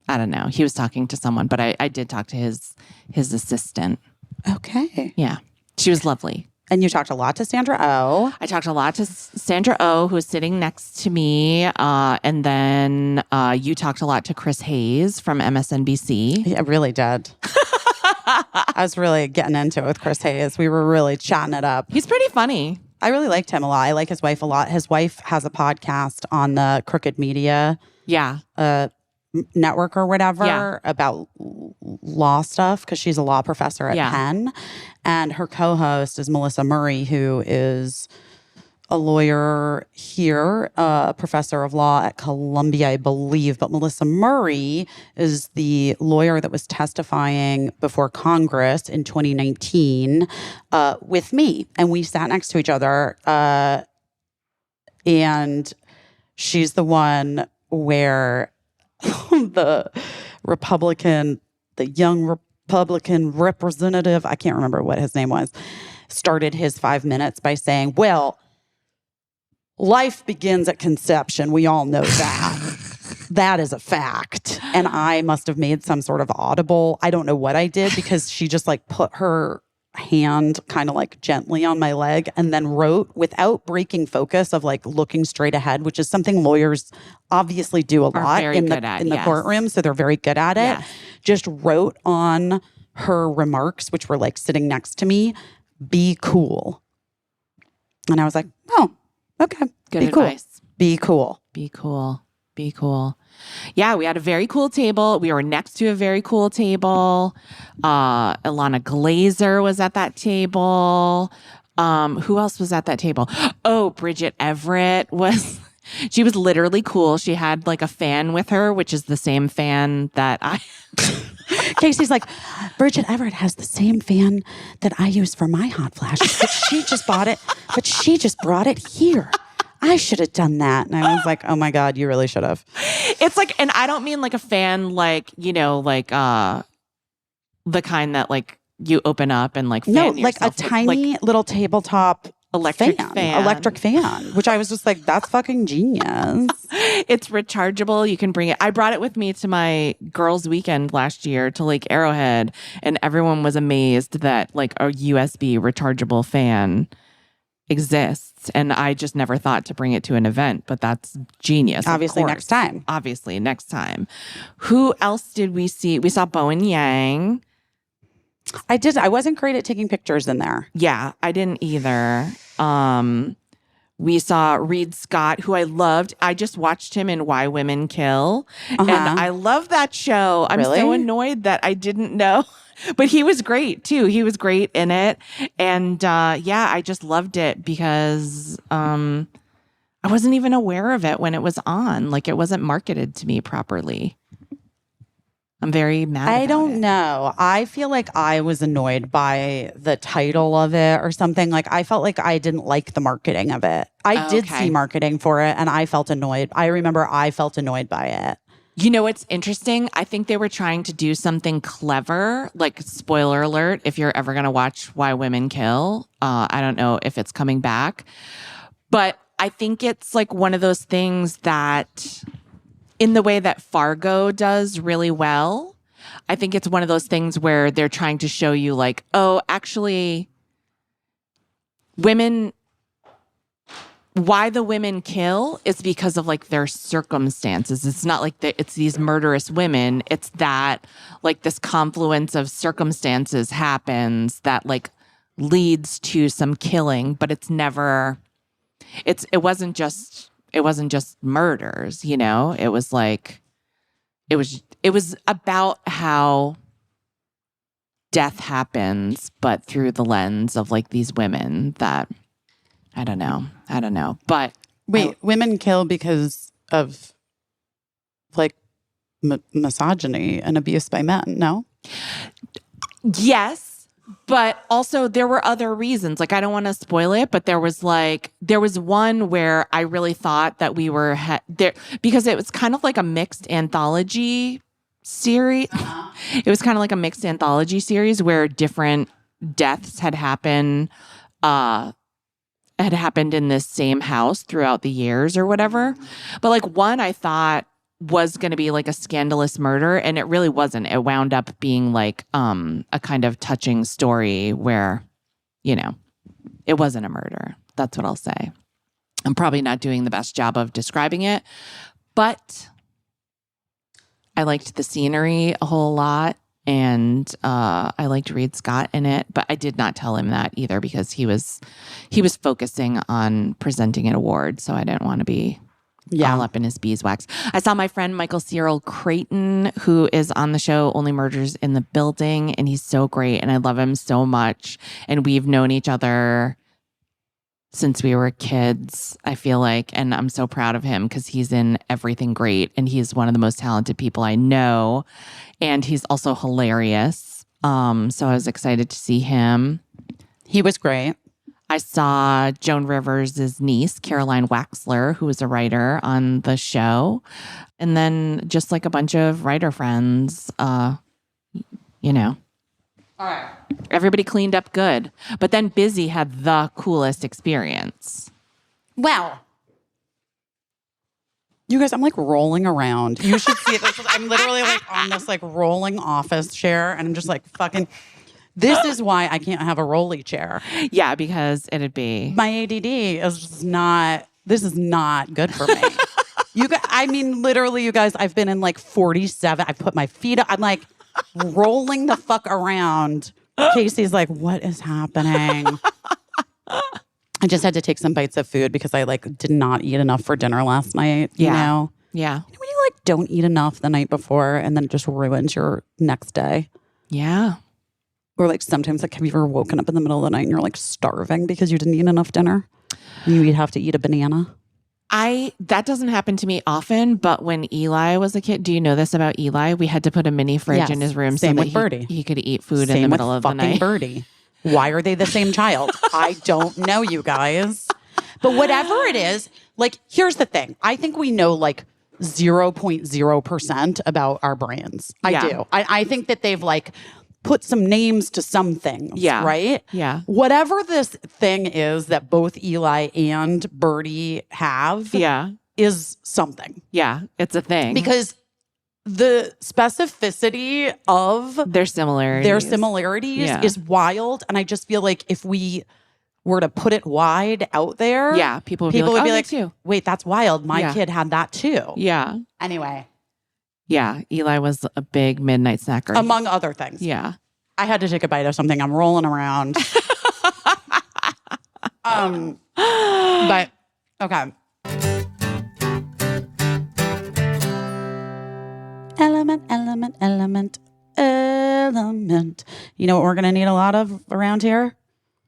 I don't know, he was talking to someone, but I did talk to his assistant. Okay. Yeah. She was lovely. And you talked a lot to Sandra Oh. I talked a lot to Sandra Oh, who was sitting next to me. And then you talked a lot to Chris Hayes from MSNBC. Yeah, really did. I was really getting into it with Chris Hayes. We were really chatting it up. He's pretty funny. I really liked him a lot. I like his wife a lot. His wife has a podcast on the Crooked Media Yeah. network or whatever Yeah. about law stuff because she's a law professor at Yeah. Penn. And her co-host is Melissa Murray, who is a lawyer here, a professor of law at Columbia, I believe. But Melissa Murray is the lawyer that was testifying before Congress in 2019 with me. And we sat next to each other. And she's the one where the young Republican representative, I can't remember what his name was, started his 5 minutes by saying, well, life begins at conception. We all know that. That is a fact. And I must have made some sort of audible. I don't know what I did because she just like put her hand kind of like gently on my leg and then wrote without breaking focus of like looking straight ahead, which is something lawyers obviously do a lot very in the good at, in the yes. courtroom. So they're very good at it. Yes. Just wrote on her remarks, which were like sitting next to me, be cool. And I was like, oh, okay. Good be cool. advice. Be cool. Be cool. Be cool. Yeah, we had a very cool table. We were next to a very cool table. Ilana Glazer was at that table. Who else was at that table? Oh, Bridget Everett was. She was literally cool. She had like a fan with her, which is the same fan that I. Casey's like, Bridget Everett has the same fan that I use for my hot flashes, but she just bought it. But she just brought it here. I should have done that. And I was like, oh my God, you really should have. It's like, and I don't mean like a fan, like, you know, like the kind that like you open up and like fan No, like a yourself with, tiny like, little tabletop electric electric fan, which I was just like, that's fucking genius. It's rechargeable. You can bring it. I brought it with me to my girls' weekend last year to Lake Arrowhead, and everyone was amazed that like a USB rechargeable fan exists. And I just never thought to bring it to an event, but that's genius. of Obviously, course. next time. Obviously, next time. Who else did we see? We saw Bowen Yang. I did. I wasn't great at taking pictures in there. Yeah, I didn't either. We saw Reed Scott, who I loved. I just watched him in Why Women Kill. And I love that show. I'm so Really? annoyed that I didn't know. But he was great too. He was great in it. And yeah, I just loved it because I wasn't even aware of it when it was on. Like it wasn't marketed to me properly. I'm very mad I about don't it. know. I feel like I was annoyed by the title of it or something. Like I felt like I didn't like the marketing of it. I did Okay. see marketing for it and I felt annoyed. I remember I felt annoyed by it. You know what's interesting? I think they were trying to do something clever, like spoiler alert, if you're ever going to watch Why Women Kill. I don't know if it's coming back. But I think it's like one of those things that, in the way that Fargo does really well, I think it's one of those things where they're trying to show you like, oh, actually, why the women kill is because of like their circumstances. It's not like it's these murderous women. It's that like this confluence of circumstances happens that like leads to some killing, but it's never it wasn't just murders, you know? It was like it was about how death happens, but through the lens of like these women that I don't know. But Wait, women kill because of like misogyny and abuse by men, no? yes, but also there were other reasons. Like I don't want to spoil it, but there was one where I really thought that we were there because it was kind of like a mixed anthology series. It was kind of like a mixed anthology series where different deaths had happened in this same house throughout the years or whatever. But like one I thought was going to be like a scandalous murder, and it really wasn't. It wound up being like a kind of touching story where, you know, it wasn't a murder. That's what I'll say. I'm probably not doing the best job of describing it, but I liked the scenery a whole lot. And I liked Reed Scott in it, but I did not tell him that either because he was focusing on presenting an award, so I didn't want to be all up in his beeswax. I saw my friend Michael Cyril Creighton, who is on the show Only Murders in the Building, and he's so great, and I love him so much. And we've known each other since we were kids, I feel like, and I'm so proud of him because he's in everything great, and he's one of the most talented people I know. And he's also hilarious. So I was excited to see him. He was great. I saw Joan Rivers' niece, Caroline Waxler, who was a writer on the show. And then just like a bunch of writer friends, you know. All right. Everybody cleaned up good. But then Busy had the coolest experience. Well, you guys, I'm like rolling around. You should see it. I'm literally like on this like rolling office chair, and I'm just like fucking. This is why I can't have a rolly chair. Yeah, because it'd be my ADD is just not. This is not good for me. You guys, I mean, literally, you guys. I've been in like 47. I put my feet up. I'm like rolling the fuck around. Casey's like, what is happening? I just had to take some bites of food because I like did not eat enough for dinner last night. You know? Yeah. When you like don't eat enough the night before and then it just ruins your next day. Yeah. Or like sometimes like have you ever woken up in the middle of the night and you're like starving because you didn't eat enough dinner? And you'd have to eat a banana. That doesn't happen to me often, but when Eli was a kid, do you know this about Eli? We had to put a mini fridge in his room Same so with that Birdie. he could eat food in the middle of the night. Birdie. Why are they the same child? I don't know, you guys. But whatever it is, like, here's the thing. I think we know like 0.0% about our brains. I do. I think that they've like put some names to some things, right? Yeah. Whatever this thing is that both Eli and Birdie have is something. Yeah, it's a thing. Because the specificity of their similarities is wild. And I just feel like if we were to put it wide out there, people would be like, too. Wait, that's wild. My kid had that too. Yeah. Anyway. Yeah. Eli was a big midnight snacker. Among other things. Yeah. I had to take a bite of something. I'm rolling around. But okay. Element. You know what we're going to need a lot of around here?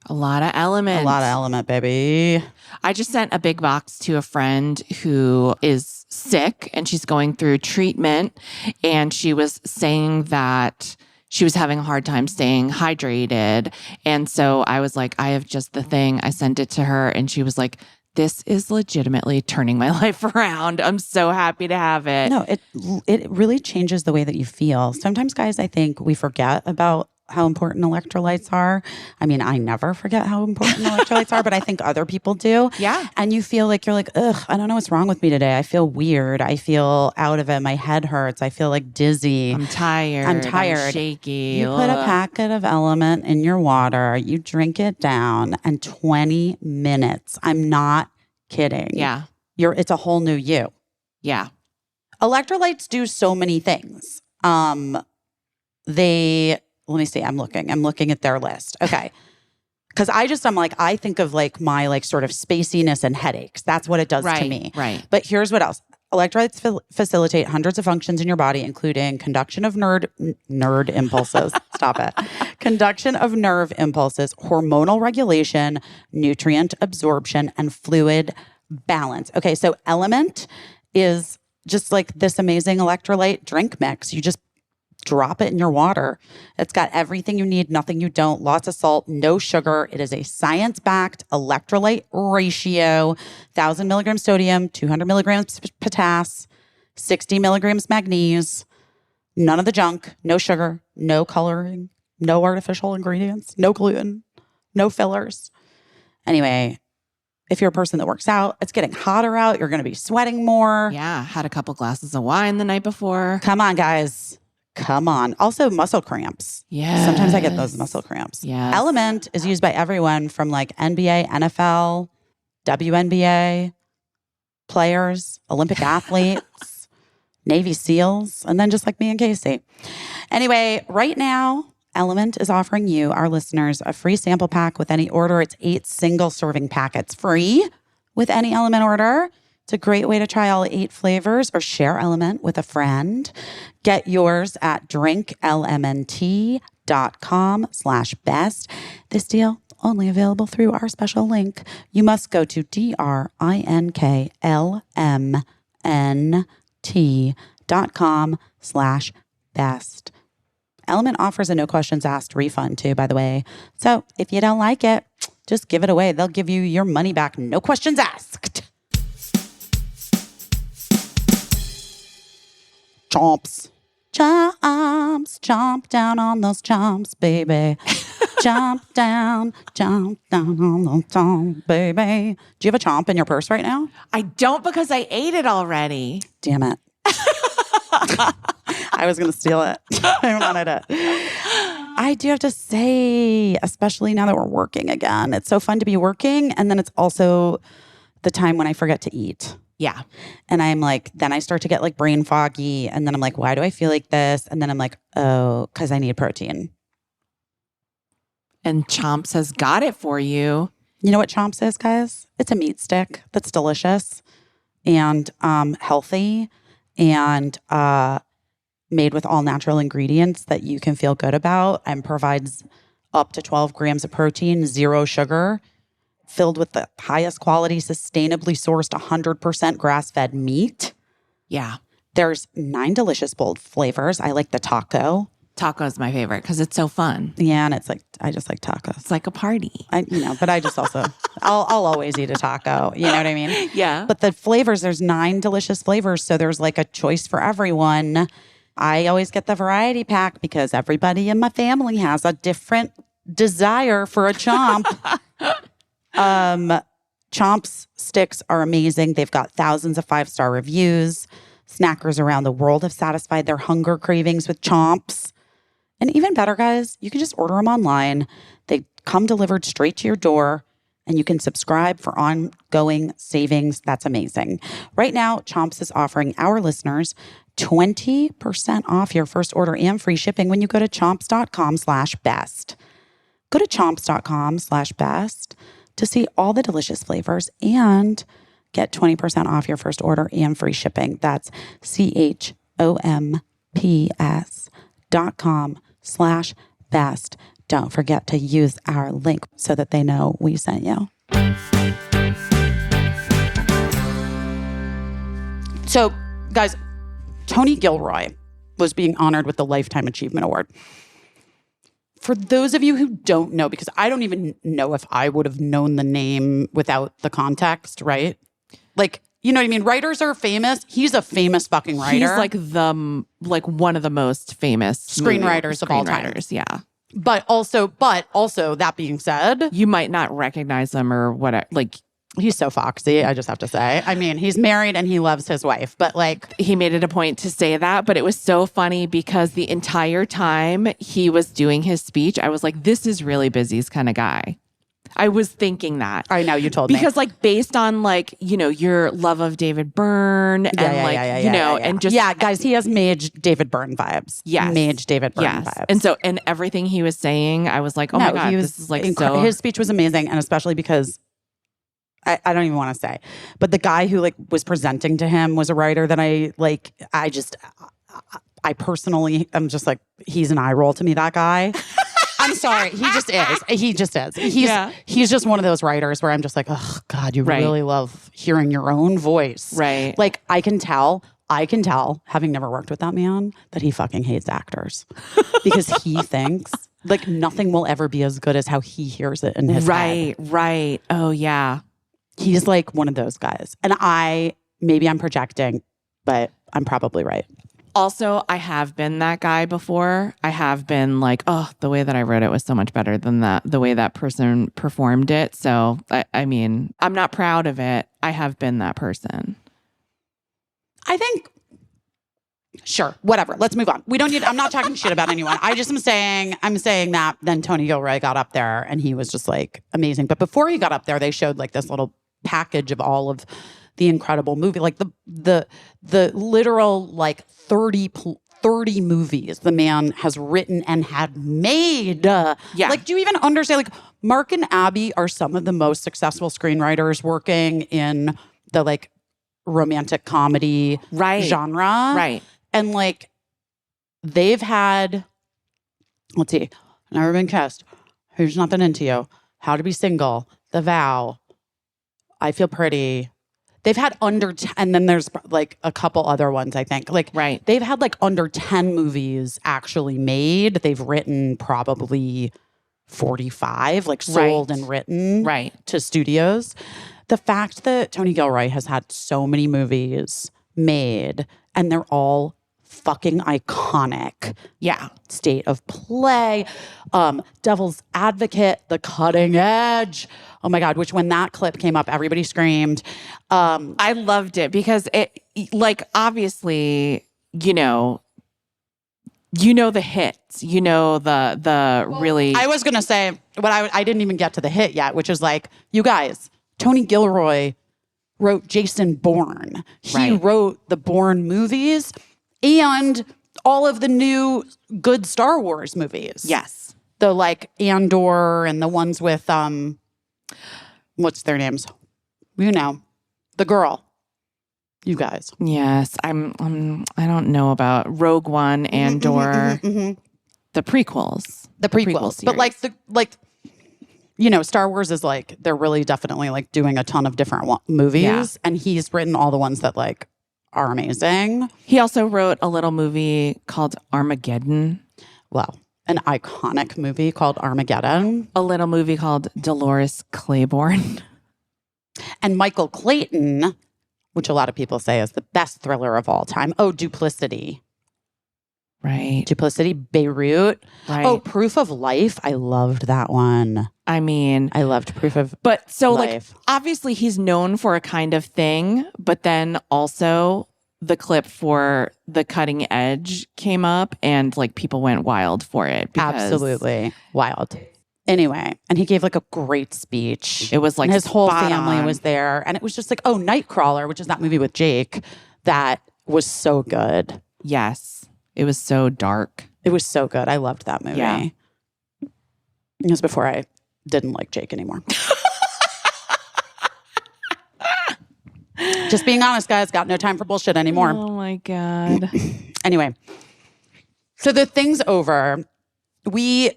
A lot of element. A lot of element, baby. I just sent a big box to a friend who is sick and she's going through treatment. And she was saying that she was having a hard time staying hydrated. And so I was like, I have just the thing. I sent it to her and she was like, this is legitimately turning my life around. I'm so happy to have it. No, it really changes the way that you feel. Sometimes, guys, I think we forget about how important electrolytes are. I mean, I never forget how important electrolytes are, but I think other people do. Yeah. And you feel like you're like, ugh, I don't know what's wrong with me today. I feel weird. I feel out of it. My head hurts. I feel like dizzy. I'm tired. I'm shaky. You put a packet of Element in your water, you drink it down, and 20 minutes. I'm not kidding. Yeah. It's a whole new you. Yeah. Electrolytes do so many things. Let me see. I'm looking at their list. Okay. Because I'm like, I think of like my like sort of spaciness and headaches. That's what it does to me. Right. But here's what else. Electrolytes facilitate hundreds of functions in your body, including conduction of nerd impulses. Stop it. Conduction of nerve impulses, hormonal regulation, nutrient absorption, and fluid balance. Okay, so Element is just like this amazing electrolyte drink mix. You just drop it in your water. It's got everything you need, nothing you don't, lots of salt, no sugar. It is a science-backed electrolyte ratio, 1,000 milligrams sodium, 200 milligrams potassium, 60 milligrams magnesium, none of the junk, no sugar, no coloring, no artificial ingredients, no gluten, no fillers. Anyway, if you're a person that works out, it's getting hotter out. You're going to be sweating more. Yeah. Had a couple glasses of wine the night before. Come on, guys. Come on. Also, muscle cramps. Yeah. Sometimes I get those muscle cramps. Yes. Element is used by everyone from like NBA, NFL, WNBA players, Olympic athletes, Navy SEALs, and then just like me and Casey. Anyway, right now, Element is offering you, our listeners, a free sample pack with any order. It's 8 single serving packets free with any Element order. It's a great way to try all 8 flavors or share Element with a friend. Get yours at drinklmnt.com/best. This deal only available through our special link. You must go to drinklmnt.com/best. Element offers a no questions asked refund too, by the way. So if you don't like it, just give it away. They'll give you your money back. No questions asked. Chomps. Chomps. Chomp down on those chomps, baby. Chomp down on those chomps, baby. Do you have a chomp in your purse right now? I don't because I ate it already. Damn it. I was going to steal it. I wanted it. I do have to say, especially now that we're working again, it's so fun to be working. And then it's also the time when I forget to eat. Yeah. And I'm like, then I start to get like brain foggy. And then I'm like, why do I feel like this? And then I'm like, oh, because I need protein. And Chomps has got it for you. You know what Chomps is, guys? It's a meat stick that's delicious and healthy and made with all natural ingredients that you can feel good about and provides up to 12 grams of protein, 0 sugar, filled with the highest quality, sustainably sourced 100% grass-fed meat. Yeah. There's 9 delicious, bold flavors. I like the taco. Taco's my favorite because it's so fun. Yeah, and it's like, I just like tacos. It's like a party. But I just also, I'll always eat a taco. You know what I mean? Yeah. But the flavors, there's 9 delicious flavors. So there's like a choice for everyone. I always get the variety pack because everybody in my family has a different desire for a chomp. Chomps sticks are amazing. They've got thousands of 5-star reviews. Snackers around the world have satisfied their hunger cravings with chomps. And even better, guys, you can just order them online. They come delivered straight to your door, and you can subscribe for ongoing savings. That's amazing. Right now, Chomps is offering our listeners 20% off your first order and free shipping when you go to chomps.com/best. Go to chomps.com/best to see all the delicious flavors and get 20% off your first order and free shipping. That's chomps.com/best. Don't forget to use our link so that they know we sent you. So, guys, Tony Gilroy was being honored with the Lifetime Achievement Award. For those of you who don't know, because I don't even know if I would have known the name without the context, right? Like, you know what I mean? Writers are famous. He's a famous fucking writer. He's like one of the most famous screenwriters of all time. Yeah. But also that being said, You might not recognize him or whatever. Like, he's so foxy, I just have to say. I mean, he's married and he loves his wife, but like, he made it a point to say that, but it was so funny because the entire time he was doing his speech, I was like, this is really Busy's kind of guy. I was thinking that. I know you told me. Because like based on like, you know, your love of David Byrne and and just guys, he has mage David Byrne vibes. Yes. Mage David Byrne vibes. And so and everything he was saying, I was like, oh my God, this is like so his speech was amazing, and especially because I don't even want to say, but the guy who like was presenting to him was a writer that I like. I personally am just like, he's an eye roll to me, that guy. I'm sorry. He just is. He just is. He's just one of those writers where I'm just like, oh God, you really love hearing your own voice. Right. Like I can tell, having never worked with that man, that he fucking hates actors. Because he thinks like nothing will ever be as good as how he hears it in his head. Right. Oh yeah. He's like one of those guys. And maybe I'm projecting, but I'm probably right. Also, I have been that guy before. I have been like, oh, the way that I wrote it was so much better than the way that person performed it. So, I mean, I'm not proud of it. I have been that person. I think, sure, whatever. Let's move on. I'm not talking shit about anyone. I'm saying that then Tony Gilroy got up there and he was just like amazing. But before he got up there, they showed like this little package of all of the incredible movie, like the literal like 30 movies the man has written and had made. Like, do you even understand? Like, Mark and Abby are some of the most successful screenwriters working in the like romantic comedy genre. Right. And like, they've had, let's see, Never Been Kissed, Who's Not Been Into You, How to Be Single, The Vow, I Feel Pretty. They've had and then there's like a couple other ones, I think. Like, they've had like under 10 movies actually made. They've written probably 45, like sold and written to studios. The fact that Tony Gilroy has had so many movies made and they're all fucking iconic. Yeah. State of Play, Devil's Advocate, The Cutting Edge. Oh my God, which when that clip came up, everybody screamed. I loved it because it, like, obviously, you know the hits, really. I was going to say, but I didn't even get to the hit yet, which is like, you guys, Tony Gilroy wrote Jason Bourne. He wrote the Bourne movies and all of the new good Star Wars movies. Yes. The like Andor and the ones with, what's their names? You know, the girl. You guys. Yes, I don't know about Rogue One, Andor, the prequels. The prequels. But Star Wars is like, they're really definitely like doing a ton of different movies. And he's written all the ones that like are amazing. He also wrote a little movie called Armageddon. Well, an iconic movie called Armageddon. A little movie called Dolores Claiborne. And Michael Clayton, which a lot of people say is the best thriller of all time. Oh, Duplicity. Right. Duplicity, Beirut. Right. Oh, Proof of Life. I loved that one. I mean, I loved Proof of But so Life. like, obviously he's known for a kind of thing, but then also the clip for The Cutting Edge came up and like people went wild for it. Absolutely wild. Anyway, and he gave like a great speech. It was like and his whole family on. was there. And it was just like, oh, Nightcrawler, which is that movie with Jake, that was so good. Yes. It was so dark. It was so good. I loved that movie. Yeah. It was before I didn't like Jake anymore. Just being honest, guys, got no time for bullshit anymore. Oh my God. Anyway, so the thing's over. My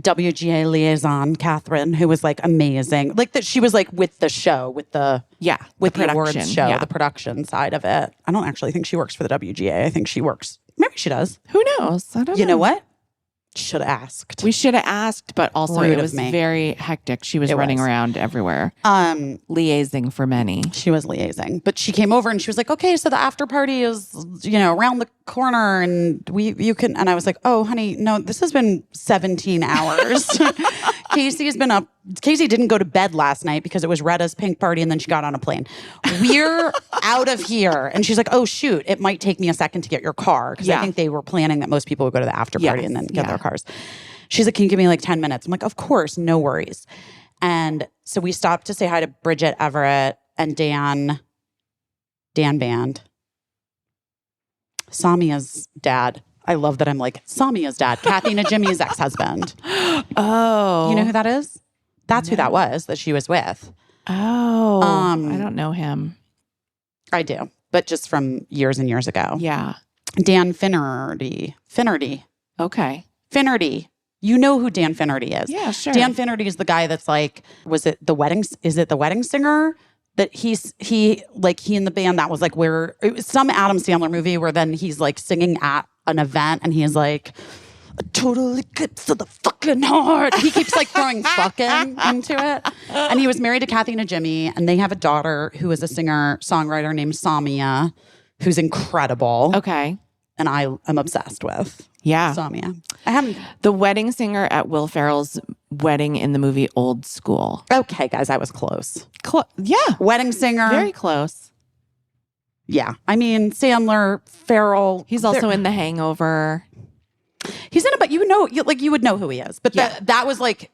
WGA liaison, Catherine, who was like amazing. Like that she was like with the show, with the awards show, the production side of it. I don't actually think she works for the WGA. I think she works. Maybe she does. Who knows? I don't know. You know what? Should have asked. We should have asked, but also Rude it of was me. very hectic. She was running around everywhere, liaising for many. She was liaising, but she came over and she was like, "Okay, so the after party is, around the corner, and you can." And I was like, "Oh, honey, no, this has been 17 hours. Casey's been up. Casey didn't go to bed last night because it was Retta's pink party, and then she got on a plane. We're out of here." And she's like, "Oh shoot, it might take me a second to get your car because I think they were planning that most people would go to the after party and then get their cars." She's like, can you give me like 10 minutes? I'm like, of course, no worries. And so we stopped to say hi to Bridget Everett and Dan Band. Samia's dad. I love that I'm like, Samia's dad. Kathy Najimy's ex-husband. Oh. You know who that is? That's who that was that she was with. Oh. I don't know him. I do, but just from years and years ago. Yeah. Dan Finnerty. Okay. Finnerty. You know who Dan Finnerty is. Yeah, sure. Dan Finnerty is the guy that's like, is it the wedding singer? That he in the band that was like where it was some Adam Sandler movie where then he's like singing at an event and he's like a total eclipse of the fucking heart. He keeps like throwing fucking into it. And he was married to Kathy Najimy and they have a daughter who is a singer-songwriter named Samia, who's incredible. Okay. And I am obsessed with Samia. I haven't. The wedding singer at Will Ferrell's wedding in the movie Old School. Okay, guys, I was close. Yeah. Wedding singer. Very close. Yeah. I mean, Sandler, Ferrell. He's also in The Hangover. He's in it, but you would know who he is. But that was like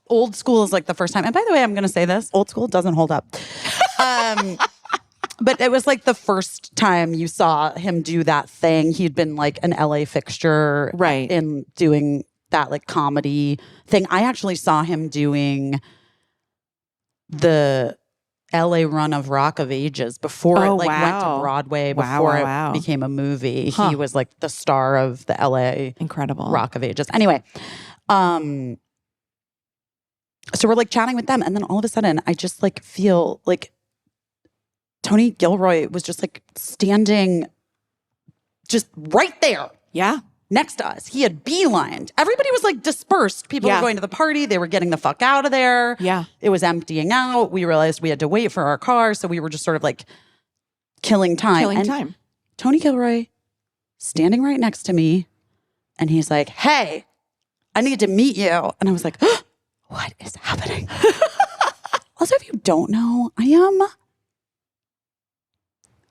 Old School is like the first time. And by the way, I'm going to say this. Old School doesn't hold up. But it was like the first time you saw him do that thing. He'd been like an LA fixture. Right. In doing that like comedy thing. I actually saw him doing the LA run of Rock of Ages before it like went to Broadway, before it became a movie. He was like the star of the LA Incredible Rock of Ages. Anyway, so we're like chatting with them and then all of a sudden I just like feel like Tony Gilroy was just like standing just right there. Yeah. Next to us. He had beelined. Everybody was like dispersed. People were going to the party. They were getting the fuck out of there. Yeah. It was emptying out. We realized we had to wait for our car. So we were just sort of like killing time. Tony Gilroy standing right next to me. And he's like, hey, I need to meet you. And I was like, what is happening? Also, if you don't know, I am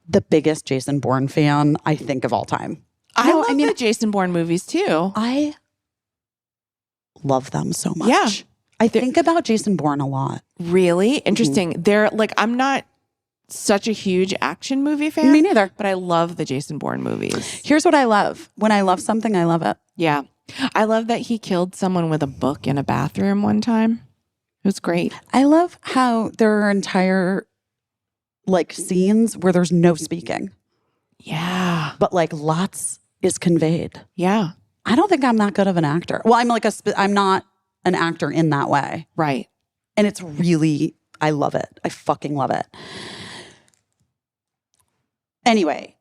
the biggest Jason Bourne fan, I think, of all time. I love the Jason Bourne movies too. I love them so much. Yeah. I think about Jason Bourne a lot. Really? Interesting. They're like, I'm not such a huge action movie fan. Me neither. But I love the Jason Bourne movies. Here's what I love. When I love something, I love it. Yeah. I love that he killed someone with a book in a bathroom one time. It was great. I love how there are entire like scenes where there's no speaking. Yeah. But like lots is conveyed. Yeah. I don't think I'm that good of an actor. Well, I'm not an actor in that way. Right. And it's really, I love it. I fucking love it. Anyway,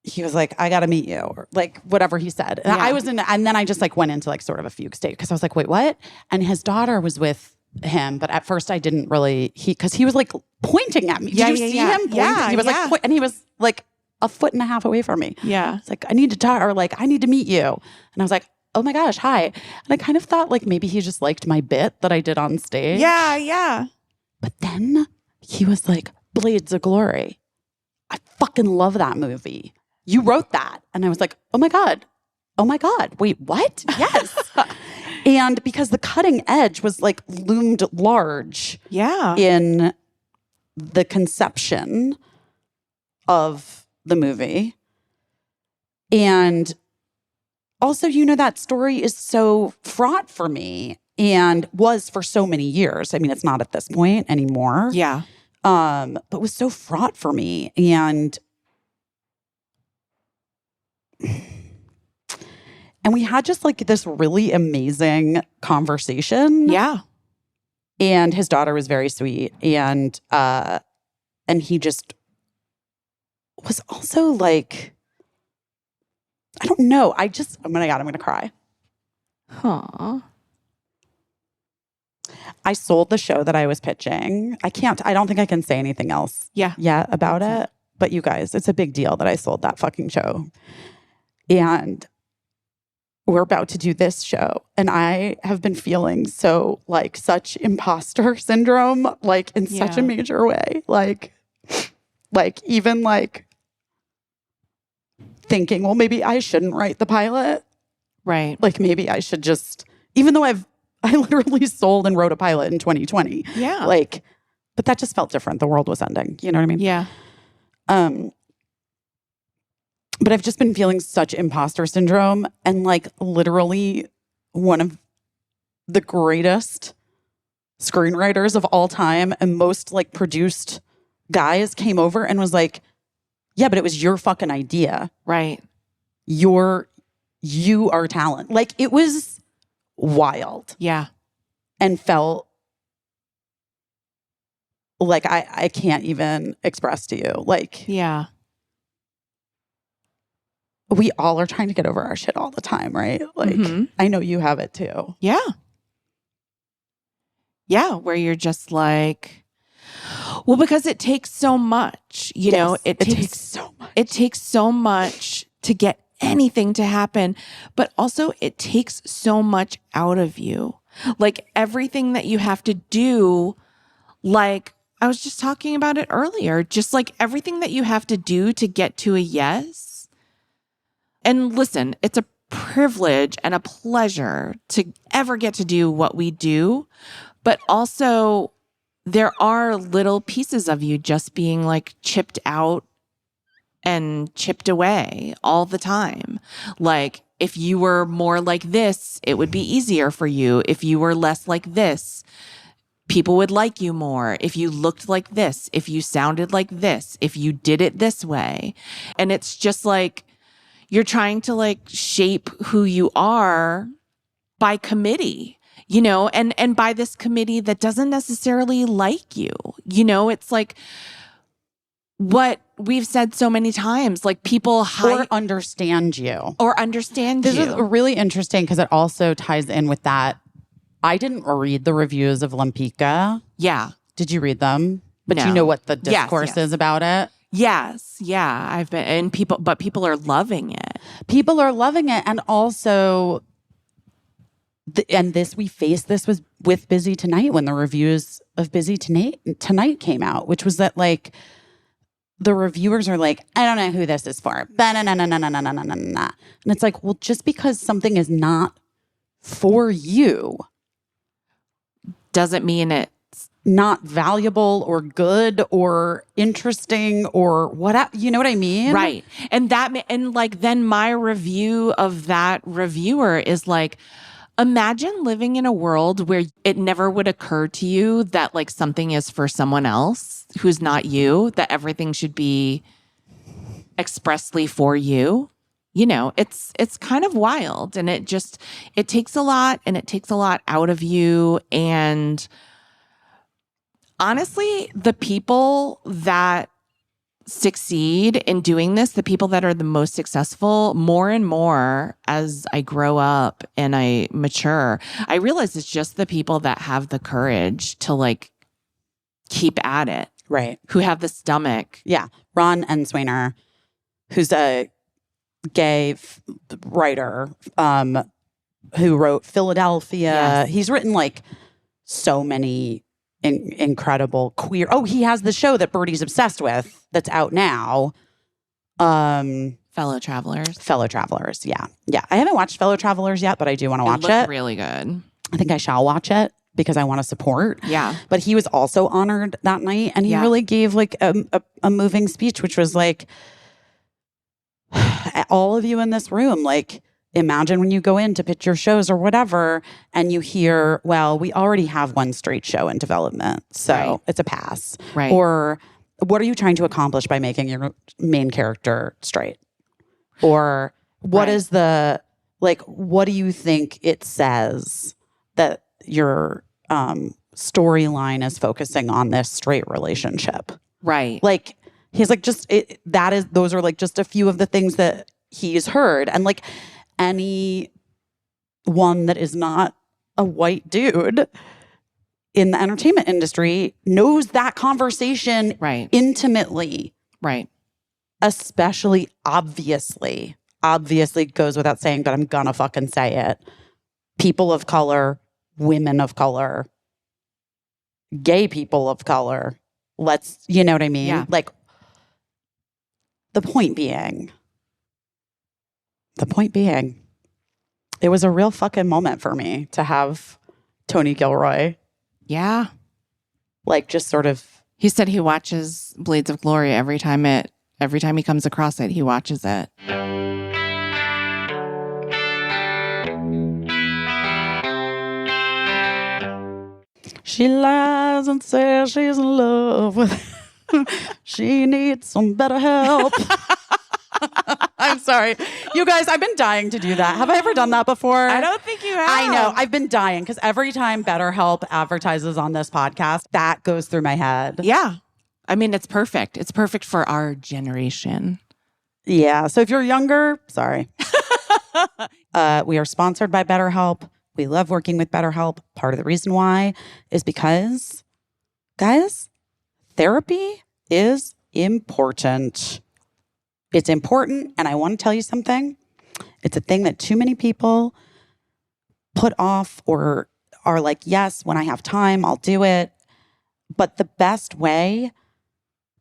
he was like, I got to meet you, or like whatever he said. And I was and then I just like went into like sort of a fugue state because I was like, wait, what? And his daughter was with him, but at first I didn't really, because he was like pointing at me. Did you see him? Pointing? Yeah. He was like, and he was like a foot and a half away from me. Yeah. It's like, I need to talk, or like, I need to meet you. And I was like, oh my gosh, hi. And I kind of thought like maybe he just liked my bit that I did on stage. Yeah. Yeah. But But then he was like, Blades of Glory. I fucking love that movie. You wrote that. And I was like, oh my God. Oh my God. Wait, what? Yes. And because the cutting edge was like loomed large in the conception of the movie. And also, you know, that story is so fraught for me and was for so many years. I mean, it's not at this point anymore. Yeah. But was so fraught for me. And we had just like this really amazing conversation. Yeah. And his daughter was very sweet. And he just was also like, I don't know. Oh my God, I'm going to cry. Huh. I sold the show that I was pitching. I don't think I can say anything else yet about it. But you guys, it's a big deal that I sold that fucking show. And we're about to do this show. And I have been feeling so like such imposter syndrome, like in such a major way. Like even like thinking, well, maybe I shouldn't write the pilot. Right. Like maybe I should just, even though I literally sold and wrote a pilot in 2020. Yeah. Like, but that just felt different. The world was ending. You know what I mean? Yeah. But I've just been feeling such imposter syndrome, and like literally one of the greatest screenwriters of all time and most like produced guys came over and was like, yeah, but it was your fucking idea. Right. You are talent. Like it was wild Yeah. and felt like I can't even express to you. Like Yeah. we all are trying to get over our shit all the time, right? Like Mhm. I know you have it too. Yeah. Yeah. Where you're just like, well, because it takes so much, you know, Yes, it takes so much. It takes so much to get anything to happen, but also it takes so much out of you. Like everything that you have to do, like I was just talking about it earlier, just like everything that you have to do to get to a yes. And listen, it's a privilege and a pleasure to ever get to do what we do, but also there are little pieces of you just being like chipped out and chipped away all the time. Like if you were more like this, it would be easier for you. If you were less like this, people would like you more. If you looked like this, if you sounded like this, if you did it this way. And it's just like you're trying to like shape who you are by committee, you know, and by this committee that doesn't necessarily like you. You know, it's like what we've said so many times, like people or understand you. or understand This you. is really interesting because it also ties in with that. I didn't read the reviews of Lempicka. Yeah. Did you read them? But No. you know what the Yes, discourse yes. is about it? Yes. Yeah. I've been, and people are loving it. People are loving it. And also, we faced this with Busy Tonight when the reviews of Busy Tonight came out, which was that like the reviewers are like, I don't know who this is for. And it's like, well, just because something is not for you Doesn't mean it's not valuable or good or interesting or what, you know what I mean? right. And like then my review of that reviewer is like, imagine living in a world where it never would occur to you that like something is for someone else who's not you, that everything should be expressly for you. You know, it's kind of wild, and it takes a lot, and it takes a lot out of you. And honestly, the people that succeed in doing this, the people that are the most successful, more and more as I grow up and I mature, I realize it's just the people that have the courage to like keep at it, Right. who have the stomach. Yeah. Ron Enswainer, who's a gay writer who wrote Philadelphia. Yes. He's written like so many incredible queer. Oh, he has the show that Birdie's obsessed with that's out now. Fellow Travelers. Fellow Travelers. Yeah. Yeah. I haven't watched Fellow Travelers yet, but I do want to watch It looks it. really good. I think I shall watch it because I want to support. Yeah. But he was also honored that night, and he Yeah. really gave like a moving speech, which was like, all of you in this room, like, imagine when you go in to pitch your shows or whatever, and you hear, well, we already have one straight show in development, so Right. it's a pass. Right. Or what are you trying to accomplish by making your main character straight? Or what Right. is the, like, what do you think it says that your storyline is focusing on this straight relationship? Right. Like, he's like, those are like just a few of the things that he's heard. And like any one that is not a white dude in the entertainment industry knows that conversation Right. intimately, Right. especially obviously goes without saying, but I'm gonna fucking say it. People of color, women of color, gay people of color. You know what I mean? Yeah. Like, the point being, it was a real fucking moment for me to have Tony Gilroy, Yeah. like, just sort of. He said he watches Blades of Glory every time he comes across it, he watches it. She lies and says she's in love with she needs some better help. I'm sorry. You guys, I've been dying to do that. Have I ever done that before? I don't think you have. I know. I've been dying because every time BetterHelp advertises on this podcast, that goes through my head. Yeah. I mean, it's perfect. It's perfect for our generation. Yeah. So if you're younger, sorry. We are sponsored by BetterHelp. We love working with BetterHelp. Part of the reason why is because, guys, therapy is important. It's important. And I want to tell you something. It's a thing that too many people put off or are like, yes, when I have time, I'll do it. But the best way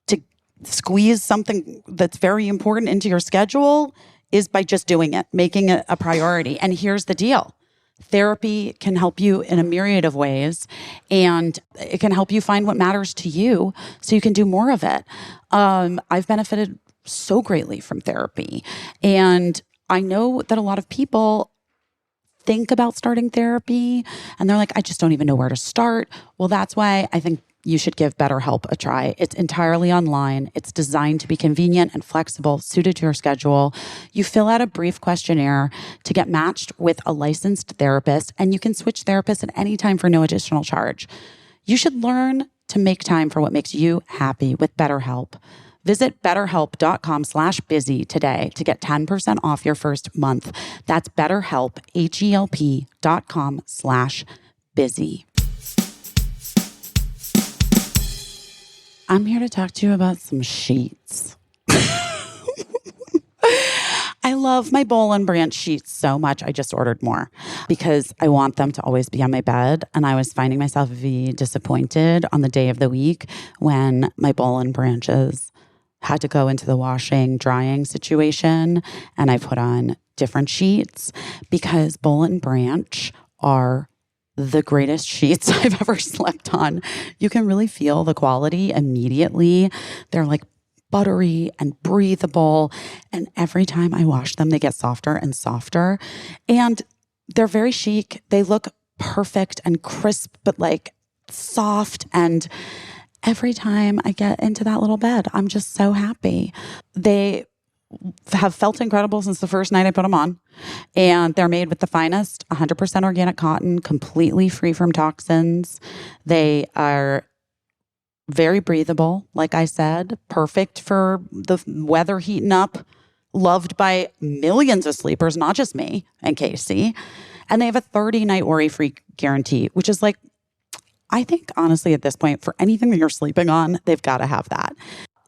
to squeeze something that's very important into your schedule is by just doing it, making it a priority. And here's the deal. Therapy can help you in a myriad of ways, and it can help you find what matters to you so you can do more of it. I've benefited so greatly from therapy. And I know that a lot of people think about starting therapy and they're like, I just don't even know where to start. Well, that's why I think you should give BetterHelp a try. It's entirely online. It's designed to be convenient and flexible, suited to your schedule. You fill out a brief questionnaire to get matched with a licensed therapist, and you can switch therapists at any time for no additional charge. You should learn to make time for what makes you happy with BetterHelp. Visit betterhelp.com/busy today to get 10% off your first month. That's BetterHelp, HELP.com/busy. I'm here to talk to you about some sheets. I love my Boll & Branch sheets so much. I just ordered more because I want them to always be on my bed. And I was finding myself very disappointed on the day of the week when my Boll & Branches had to go into the washing, drying situation. And I put on different sheets because Boll & Branch are the greatest sheets I've ever slept on. You can really feel the quality immediately. They're like buttery and breathable. And every time I wash them, they get softer and softer. And they're very chic. They look perfect and crisp, but like soft. And every time I get into that little bed, I'm just so happy. They have felt incredible since the first night I put them on. And they're made with the finest 100% organic cotton, completely free from toxins. They are very breathable, like I said, perfect for the weather heating up, loved by millions of sleepers, not just me and Casey. And they have a 30-night worry-free guarantee, which is like, I think honestly at this point, for anything that you're sleeping on, they've got to have that.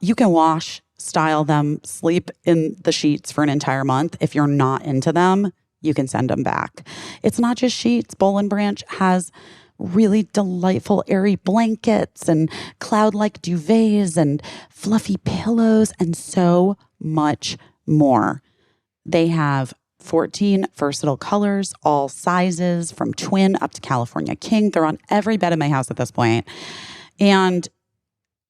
You can wash, style them, sleep in the sheets for an entire month. If you're not into them, you can send them back. It's not just sheets. Boll & Branch has really delightful airy blankets and cloud-like duvets and fluffy pillows and so much more. They have 14 versatile colors, all sizes, from twin up to California king. They're on every bed in my house at this point. And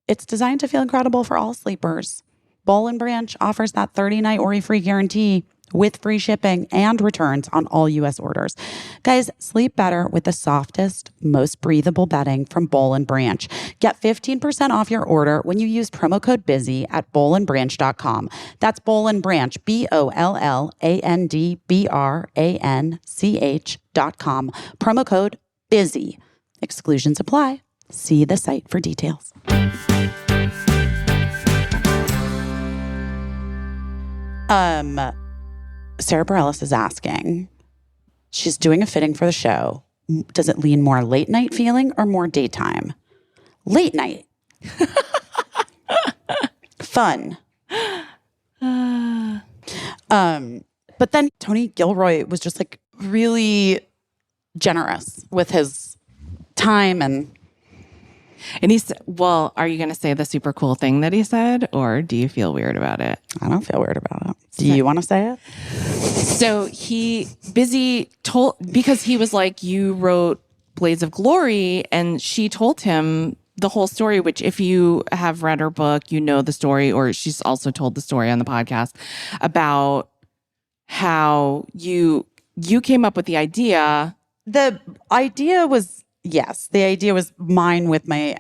it's designed to feel incredible for all sleepers. Boll & Branch offers that 30-night worry-free guarantee with free shipping and returns on all U.S. orders. Guys, sleep better with the softest, most breathable bedding from Boll & Branch. Get 15% off your order when you use promo code BUSY at bollandbranch.com. That's Boll & Branch, BOLLANDBRANCH.com. Promo code BUSY. Exclusions apply. See the site for details. Sarah Bareilles is asking, she's doing a fitting for the show. Does it lean more late night feeling or more daytime? Late night. Fun. But then Tony Gilroy was just like really generous with his time and And he said, well, are you going to say the super cool thing that he said, or do you feel weird about it? I don't feel weird about it. Do you want to say it? So Busy told, because he was like, you wrote Blades of Glory, and she told him the whole story, which if you have read her book, you know the story, or she's also told the story on the podcast about how you came up with the idea. The idea was, yes, the idea was mine with my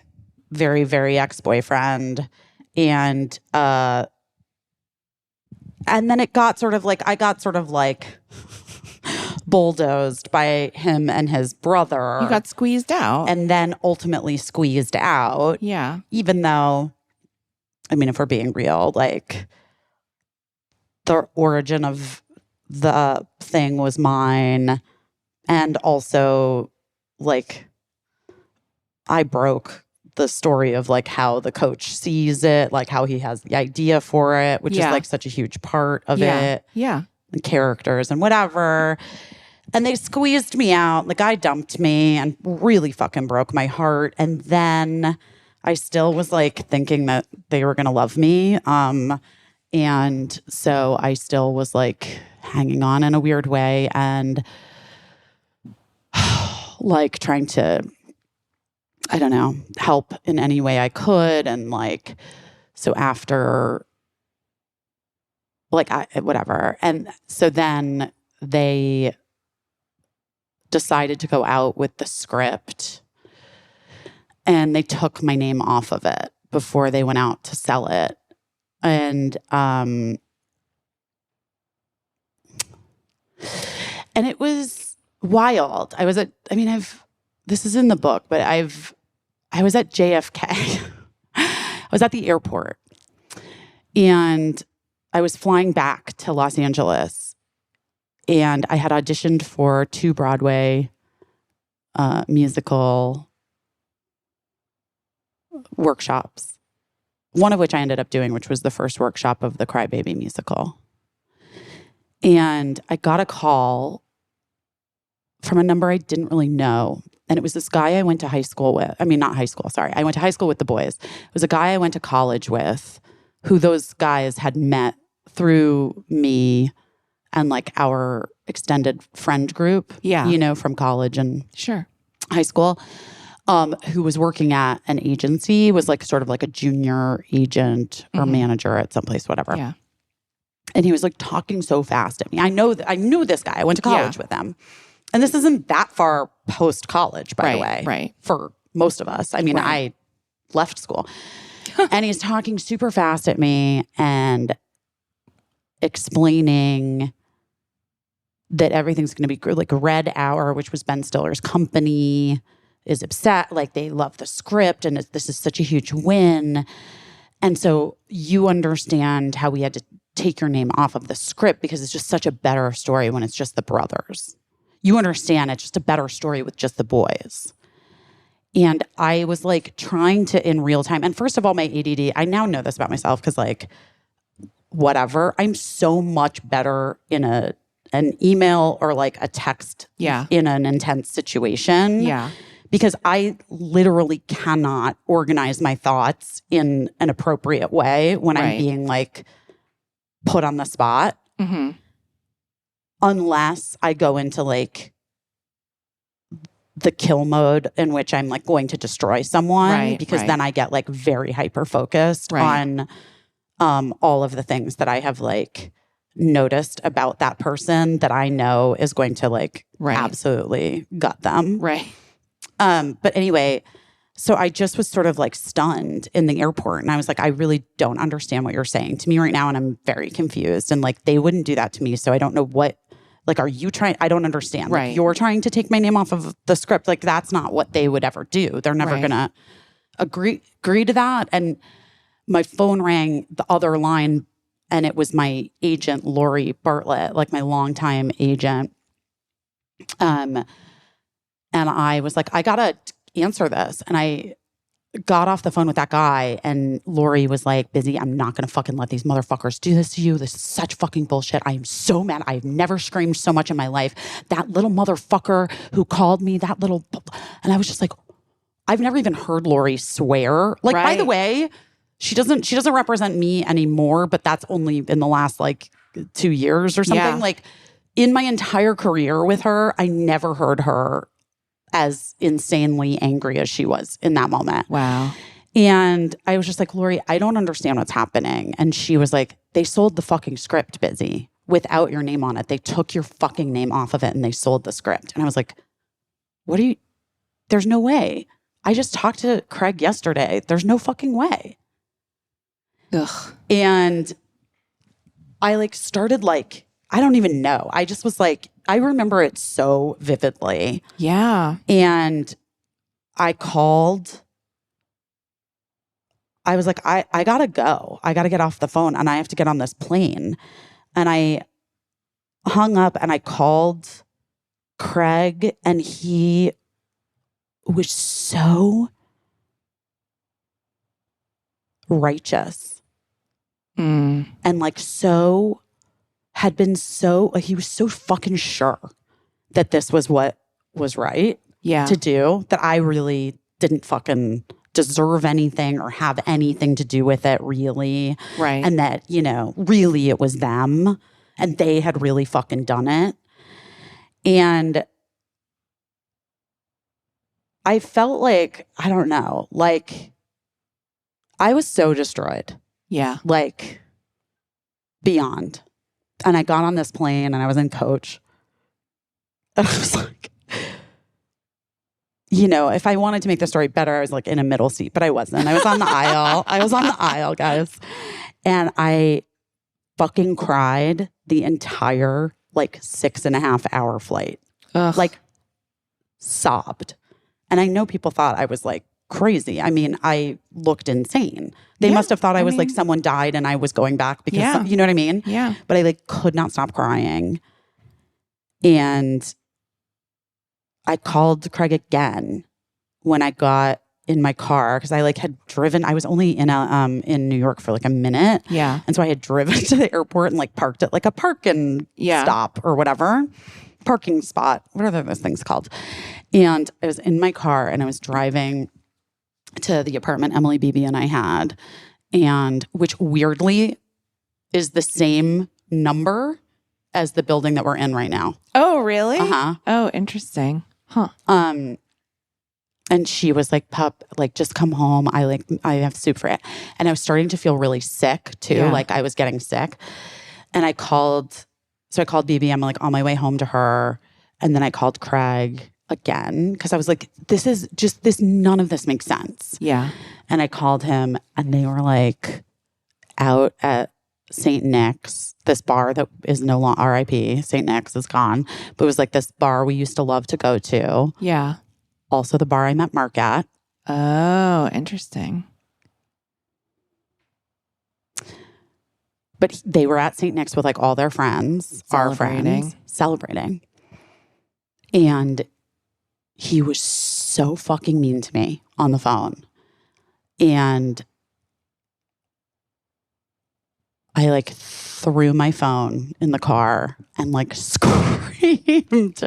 very, very ex-boyfriend. And then it got sort of like, I got sort of like bulldozed by him and his brother. You got squeezed out. And then ultimately squeezed out. Yeah. Even though, I mean, if we're being real, like the origin of the thing was mine. And also, like, I broke the story of like how the coach sees it, like how he has the idea for it, which is like such a huge part of it. Yeah. And characters and whatever. And they squeezed me out. The guy dumped me and really fucking broke my heart. And then I still was like thinking that they were going to love me. And so I still was like hanging on in a weird way and like trying to, I don't know, help in any way I could. And like, so after, like, whatever. And so then they decided to go out with the script and they took my name off of it before they went out to sell it. And it was wild. This is in the book, but I was at JFK. I was at the airport and I was flying back to Los Angeles and I had auditioned for 2 Broadway musical workshops, one of which I ended up doing, which was the first workshop of the Crybaby musical. And I got a call from a number I didn't really know. And it was this guy I went to high school with. I mean, not high school, sorry. I went to high school with the boys. It was a guy I went to college with who those guys had met through me and like our extended friend group, you know, from college and high school, who was working at an agency, was like sort of like a junior agent or manager at someplace, whatever. Yeah. And he was like talking so fast at me. I knew this guy. I went to college with him. And this isn't that far post-college, by the way. Right. For most of us. I mean, I left school. And he's talking super fast at me and explaining that everything's going to be like Red Hour, which was Ben Stiller's company, is upset. Like they love the script and this is such a huge win. And so you understand how we had to take your name off of the script because it's just such a better story when it's just the brothers. You understand it's just a better story with just the boys. And I was like trying to in real time. And first of all, my ADD, I now know this about myself because like, whatever, I'm so much better in an email or like a text in an intense situation. Yeah. Because I literally cannot organize my thoughts in an appropriate way when I'm being like put on the spot. Mm-hmm. Unless I go into like the kill mode in which I'm like going to destroy someone because then I get like very hyper focused on all of the things that I have like noticed about that person that I know is going to like absolutely gut them. Right. But anyway, so I just was sort of like stunned in the airport and I was like, I really don't understand what you're saying to me right now. And I'm very confused. And like, they wouldn't do that to me. So I don't know what, like, are you trying? I don't understand. Like, you're trying to take my name off of the script. Like, that's not what they would ever do. They're never going to agree to that. And my phone rang the other line and it was my agent, Lori Bartlett, like my longtime agent. And I was like, I got to answer this. And I got off the phone with that guy and Lori was like, Busy, I'm not going to fucking let these motherfuckers do this to you. This is such fucking bullshit. I am so mad. I've never screamed so much in my life. That little motherfucker who called me, that little... And I was just like, I've never even heard Lori swear. Like, by the Right. way, she doesn't represent me anymore, but that's only in the last like 2 years or something. Yeah. Like in my entire career with her, I never heard her as insanely angry as she was in that moment. Wow. And I was just like, Lori, I don't understand what's happening. And she was like, they sold the fucking script, Busy, without your name on it. They took your fucking name off of it and they sold the script. And I was like, what are you? There's no way. I just talked to Craig yesterday. There's no fucking way. Ugh. And I like started like, I don't even know. I just was like, I remember it so vividly. Yeah. And I called. I was like, I gotta go. I gotta get off the phone and I have to get on this plane. And I hung up and I called Craig and he was so righteous Mm. and like so had been so he was so fucking sure that this was what was right Yeah. to do, that I really didn't fucking deserve anything or have anything to do with it really. Right. And that, you know, really it was them and they had really fucking done it. And I felt like, I don't know, like I was so destroyed, yeah. like beyond. And I got on this plane and I was in coach. And I was like, you know, if I wanted to make the story better, I was like in a middle seat, but I wasn't. I was on the aisle. I was on the aisle, guys. And I fucking cried the entire like 6.5 hour flight. Ugh. Like sobbed. And I know people thought I was like crazy. I mean, I looked insane. They Yeah, must have thought I I was like mean- someone died and I was going back because, Yeah. you know what I mean? Yeah. But I like could not stop crying. And I called Craig again when I got in my car because I like had driven. I was only in New York for like a minute. Yeah. And so I had driven to the airport and like parked at like a parking Yeah. stop or whatever. Parking spot, whatever those things called. And I was in my car and I was driving to the apartment Emily Beebe and I had, and which weirdly is the same number as the building that we're in right now. Oh, really? Uh-huh. Oh, interesting. Huh. And she was like, pup, like just come home. I have soup for it. And I was starting to feel really sick too. Yeah. Like I was getting sick. And I called BB. I'm like on my way home to her. And then I called Craig again because I was like, none of this makes sense. Yeah. And I called him and they were like out at St. Nick's, this bar that is no longer RIP. St. Nick's is gone. But it was like this bar we used to love to go to. Yeah. Also the bar I met Mark at. Oh, interesting. But they were at St. Nick's with like all their friends, our friends, celebrating. And he was so fucking mean to me on the phone. And I like threw my phone in the car and like screamed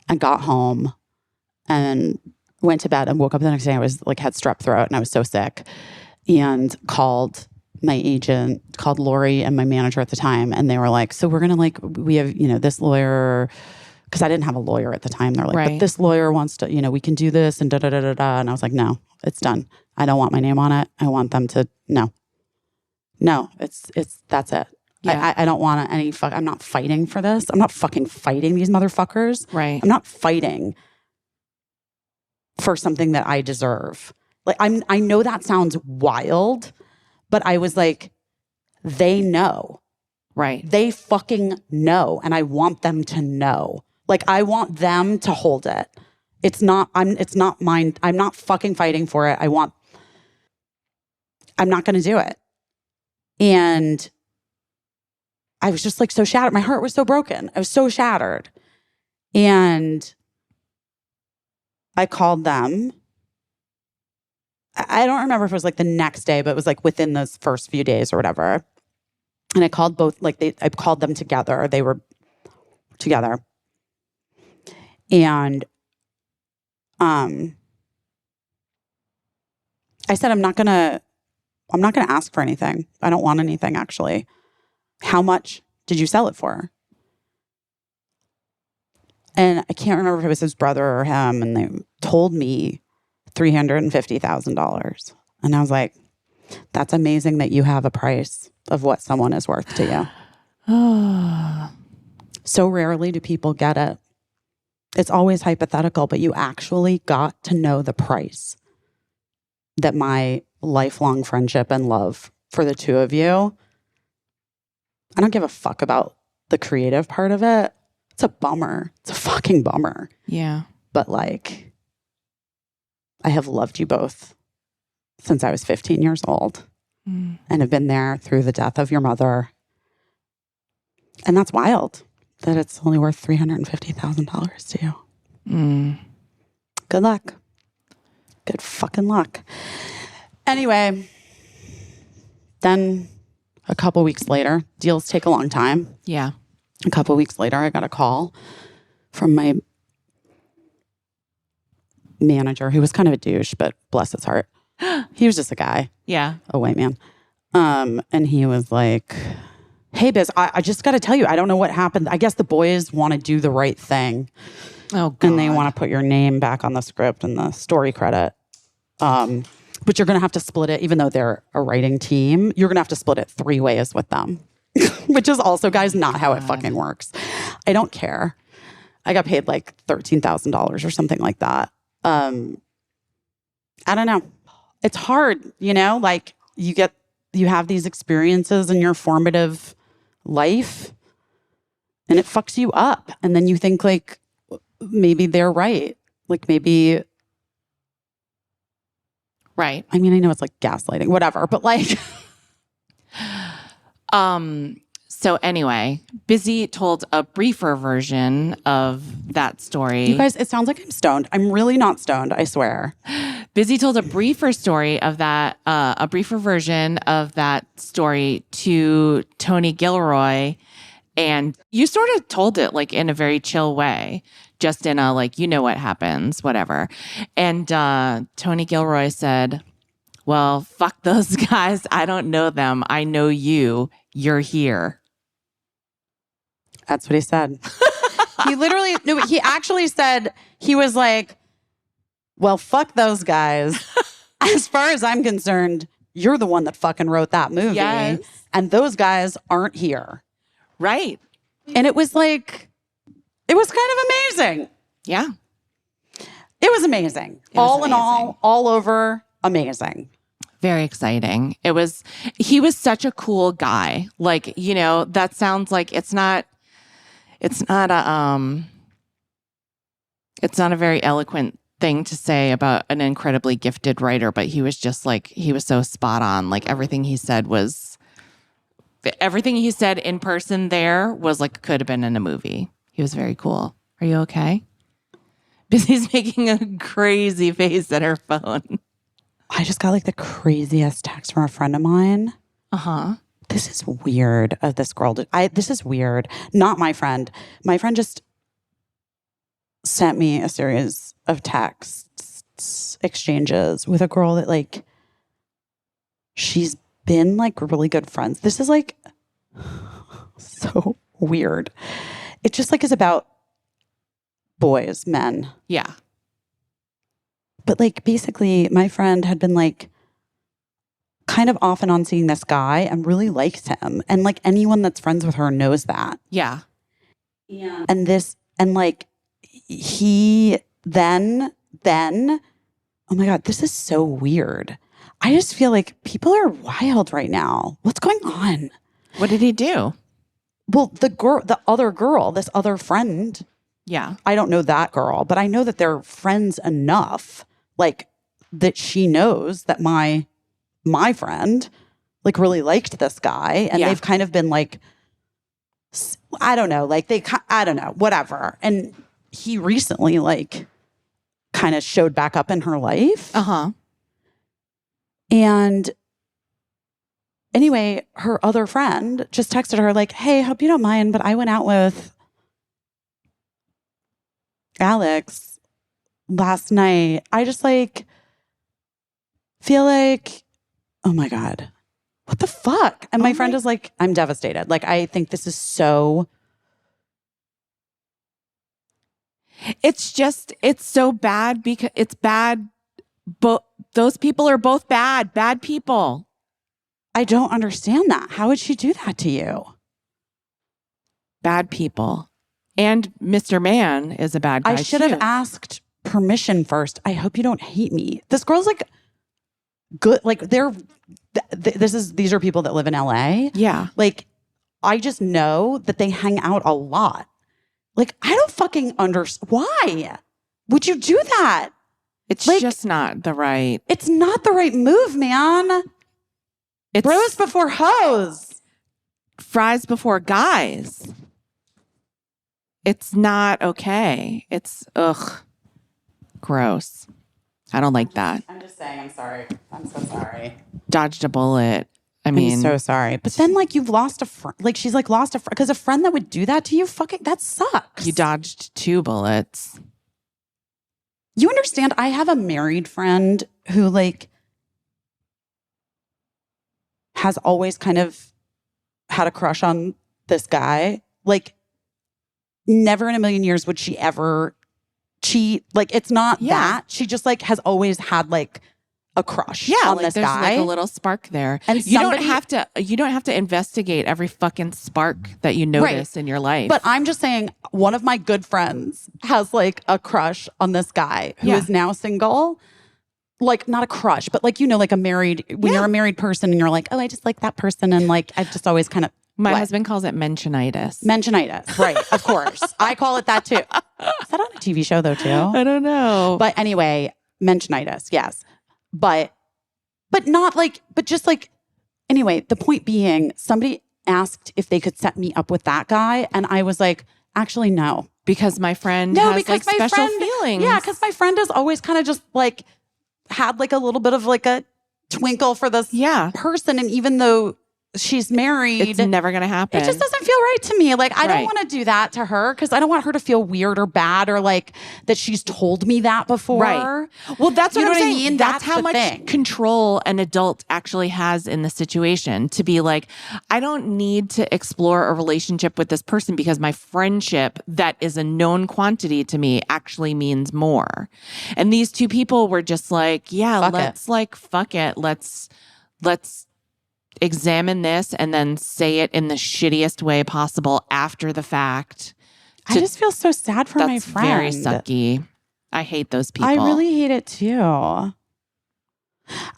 and got home and went to bed and woke up the next day. I was like, had strep throat and I was so sick, and called my agent, called Lori and my manager at the time. And they were like, so we're going to like, we have, you know, this lawyer, because I didn't have a lawyer at the time. They're like, Right. but this lawyer wants to, you know, we can do this and da da da da da. And I was like, no, it's done. I don't want my name on it. I want them to, no, it's, that's it. Yeah. I don't want any I'm not fighting for this. I'm not fucking fighting these motherfuckers. Right. I'm not fighting for something that I deserve. Like I know that sounds wild, but I was like, they know. Right. They fucking know. And I want them to know. Like I want them to hold it. It's not mine. I'm not fucking fighting for it. I'm not gonna do it. And I was just like so shattered. My heart was so broken. I was so shattered. And I called them. I don't remember if it was like the next day, but it was like within those first few days or whatever. And I called both, like I called them together. They were together. And I said, I'm not gonna ask for anything. I don't want anything, actually. How much did you sell it for? And I can't remember if it was his brother or him, and they told me $350,000. And I was like, that's amazing that you have a price of what someone is worth to you. So rarely do people get it. It's always hypothetical, but you actually got to know the price that my lifelong friendship and love for the two of you. I don't give a fuck about the creative part of it. It's a bummer. It's a fucking bummer. Yeah. But like, I have loved you both since I was 15 years old and have been there through the death of your mother. And that's wild that it's only worth $350,000 to you. Good luck. Good fucking luck. Anyway, then a couple weeks later, deals take a long time. Yeah. A couple weeks later, I got a call from my manager, who was kind of a douche, but bless his heart. He was just a guy, Yeah. a white man. And he was like, hey, Biz, I just got to tell you, I don't know what happened. I guess the boys want to do the right thing. Oh, God. And they want to put your name back on the script and the story credit. But you're going to have to split it, even though they're a writing team, you're going to have to split it 3 ways with them, which is also, guys, not how it fucking works. I don't care. I got paid like $13,000 or something like that. I don't know. It's hard, you know, like you have these experiences in your formative life and it fucks you up. And then you think like, maybe they're right. Like maybe, Right. I mean, I know it's like gaslighting, whatever, but like, So anyway, Busy told a briefer version of that story. you guys, it sounds like I'm stoned. I'm really not stoned, I swear. Busy told a briefer story of that, a briefer version of that story to Tony Gilroy. And you sort of told it like in a very chill way, just in a like, you know what happens, whatever. And Tony Gilroy said, well, fuck those guys. I don't know them. I know you. You're here. That's what he said. He actually said, he was like, well, fuck those guys. As far as I'm concerned, you're the one that fucking wrote that movie. Yes. And those guys aren't here. Right. And it was like, it was kind of amazing. Yeah. It was amazing. It was All in amazing. all over, amazing. Very exciting. He was such a cool guy. Like, you know, that sounds like it's not a very eloquent thing to say about an incredibly gifted writer, but he was just like, he was so spot on. Like everything he said in person there was like, could have been in a movie. He was very cool. Are you okay? Busy's making a crazy face at her phone. I just got like the craziest text from a friend of mine. Uh-huh. This is weird of this girl. This is weird. Not my friend. My friend just sent me a series of texts, exchanges with a girl that like, she's been like really good friends. This is like so weird. It just like is about boys, men. Yeah. But like basically my friend had been like kind of off and on seeing this guy and really likes him. And like anyone that's friends with her knows that. Yeah. Yeah. And like he then, oh my God, this is so weird. I just feel like people are wild right now. What's going on? What did he do? Well, the other girl, this other friend, Yeah. I don't know that girl, but I know that they're friends enough, like that she knows that my friend like really liked this guy, and they've kind of been like, I don't know, like I don't know, whatever. And he recently like kind of showed back up in her life. Uh-huh. And anyway, her other friend just texted her like, hey, hope you don't mind, but I went out with Alex, last night, I just like feel like, oh my God, what the fuck? And my friend is like, I'm devastated. Like, I think this is so. It's so bad because it's bad. But those people are both bad people. I don't understand that. How would she do that to you? Bad people. And Mr. Man is a bad guy. I should have asked permission first. I hope you don't hate me. This girl's like good. Like these are people that live in LA. Yeah. Like I just know that they hang out a lot. Like I don't fucking understand. Why would you do that? It's like, just not the right. It's not the right move, man. It's bros before hoes. Fries before guys. It's not okay. It's gross. I don't like that. I'm just saying, I'm sorry. I'm so sorry. Dodged a bullet. I'm so sorry. But then like you've lost a friend. Like she's like lost a friend. Because a friend that would do that to you, fucking, that sucks. You dodged 2 bullets. You understand? I have a married friend who like has always kind of had a crush on this guy. Like never in a million years would she ever cheat. Like it's not that. She just like has always had like a crush on like this there's guy. like a little spark there. And you don't have to investigate every fucking spark that you notice in your life. But I'm just saying one of my good friends has like a crush on this guy who is now single. Like not a crush, but like, you know, like a married, when you're a married person and you're like, oh, I just like that person. And like, I've just always kind of. My husband calls it mentionitis. Mentionitis. Right. Of course. I call it that too. Is that on a TV show though too? I don't know. But anyway, mentionitis. Yes. But not like, but just like, anyway, the point being somebody asked if they could set me up with that guy. And I was like, actually, no. Because my friend has like special feelings. Yeah. Because my friend has always kind of just like had like a little bit of like a twinkle for this person. And even though she's married, it's never going to happen. It just doesn't feel right to me. Like, I don't want to do that to her because I don't want her to feel weird or bad or like that she's told me that before. Right. Well, that's what I'm saying. I mean? That's how much control an adult actually has in the situation to be like, I don't need to explore a relationship with this person because my friendship that is a known quantity to me actually means more. And these 2 people were just like, fuck it. Let's examine this and then say it in the shittiest way possible after the fact. I just feel so sad for my friend. Very sucky. I hate those people. I really hate it too.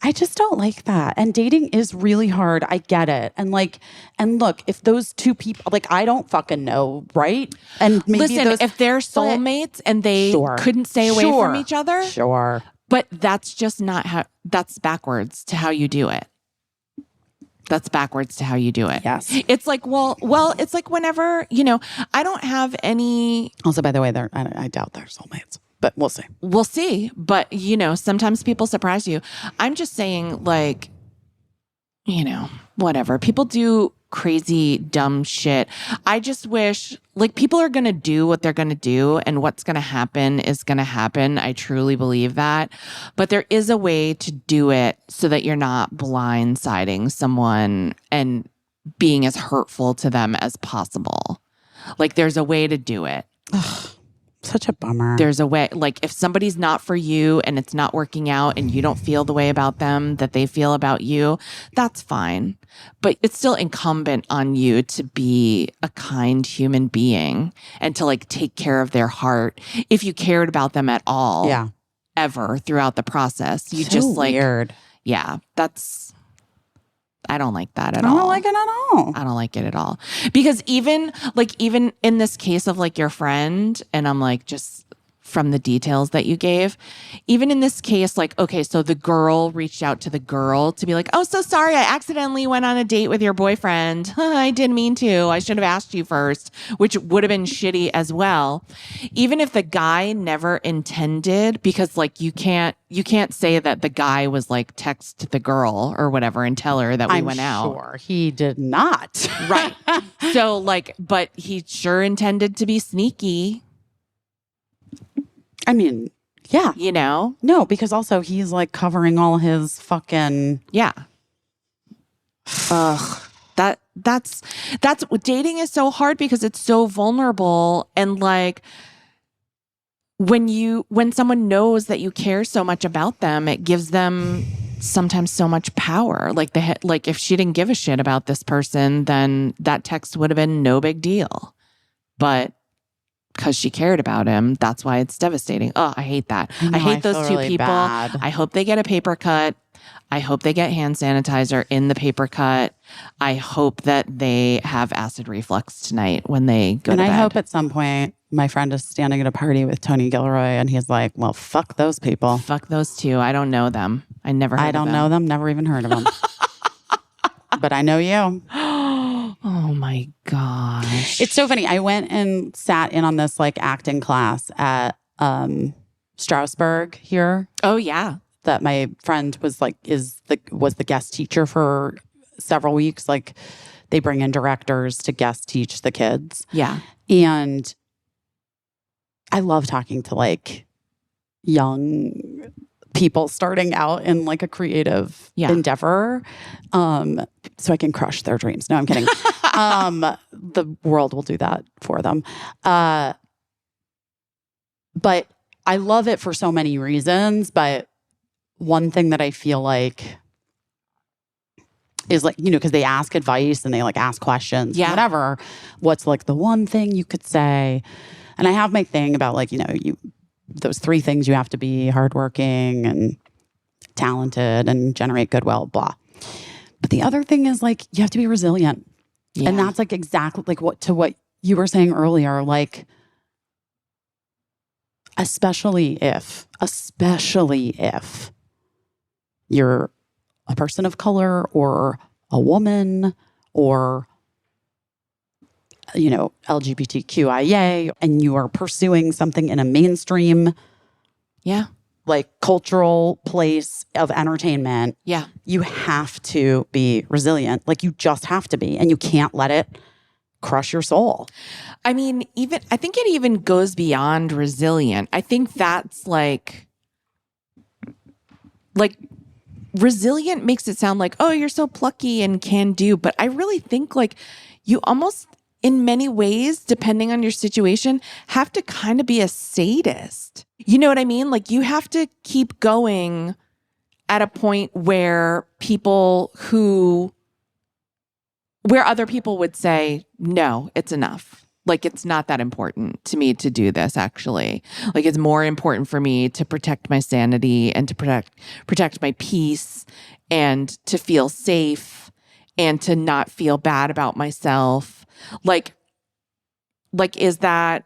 I just don't like that. And dating is really hard. I get it. And like, and look, if those 2 people, like, I don't fucking know, right? And maybe if they're soulmates and they couldn't stay away from each other. Sure. But that's just not how, that's backwards to how you do it. That's backwards to how you do it. Yes. It's like, well, it's like whenever, you know, I don't have any. Also, by the way, I doubt they're soulmates, but we'll see. We'll see. But, you know, sometimes people surprise you. I'm just saying, like, you know, whatever. People do crazy, dumb shit. I just wish, like, people are going to do what they're going to do, and what's going to happen is going to happen. I truly believe that. But there is a way to do it so that you're not blindsiding someone and being as hurtful to them as possible. Like, there's a way to do it. Ugh, such a bummer. There's a way, like, if somebody's not for you and it's not working out and you don't feel the way about them that they feel about you, that's fine. But it's still incumbent on you to be a kind human being and to like take care of their heart. If you cared about them at all, ever throughout the process, you just like, weird. Yeah, I don't like that at all. I don't like it at all. I don't like it at all. Because even in this case of like your friend, and I'm like, just from the details that you gave, even in this case, like, okay, so the girl reached out to the girl to be like, oh, so sorry, I accidentally went on a date with your boyfriend. I didn't mean to. I should have asked you first, which would have been shitty as well. Even if the guy never intended, because like you can't say that the guy was like text the girl or whatever and tell her that we went out. Sure, he did not. Right. So like, but he sure intended to be sneaky. I mean, yeah. You know? No, because also he's like covering all his fucking. Yeah. Ugh. That's dating is so hard because it's so vulnerable, and like when someone knows that you care so much about them, it gives them sometimes so much power. Like if she didn't give a shit about this person, then that text would have been no big deal. But because she cared about him, that's why it's devastating. Oh, I hate that. I hate those feel two really people. bad. I hope they get a paper cut. I hope they get hand sanitizer in the paper cut. I hope that they have acid reflux tonight when they go And to I bed. hope at some point my friend is standing at a party with Tony Gilroy and he's like, well, fuck those people. Fuck those two. I don't know them. I never heard I of don't them. know them, never even heard of them. But I know you. Oh my gosh. It's so funny. I went and sat in on this like acting class at Strasbourg here Oh yeah. that my friend was like was the guest teacher for several weeks. Like they bring in directors to guest teach the kids. Yeah. And I love talking to like young people starting out in like a creative endeavor. So I can crush their dreams. No, I'm kidding. The world will do that for them. But I love it for so many reasons. But one thing that I feel like is like, you know, because they ask advice and they like ask questions, whatever. What's like the one thing you could say? And I have my thing about like, you know, those 3 things you have to be: hardworking and talented and generate goodwill, blah. But the other thing is like, you have to be resilient. Yeah. And that's like exactly like what you were saying earlier, like, especially if you're a person of color or a woman or, you know, LGBTQIA, and you are pursuing something in a mainstream, like cultural place of entertainment. Yeah. You have to be resilient. Like you just have to be, and you can't let it crush your soul. I mean, I think it even goes beyond resilient. I think that's like resilient makes it sound like, oh, you're so plucky and can do. But I really think like you almost, in many ways, depending on your situation, have to kind of be a sadist. You know what I mean? Like you have to keep going at a point where other people would say, no, it's enough. Like, it's not that important to me to do this, actually. Like, it's more important for me to protect my sanity and to protect my peace and to feel safe and to not feel bad about myself. Like, is that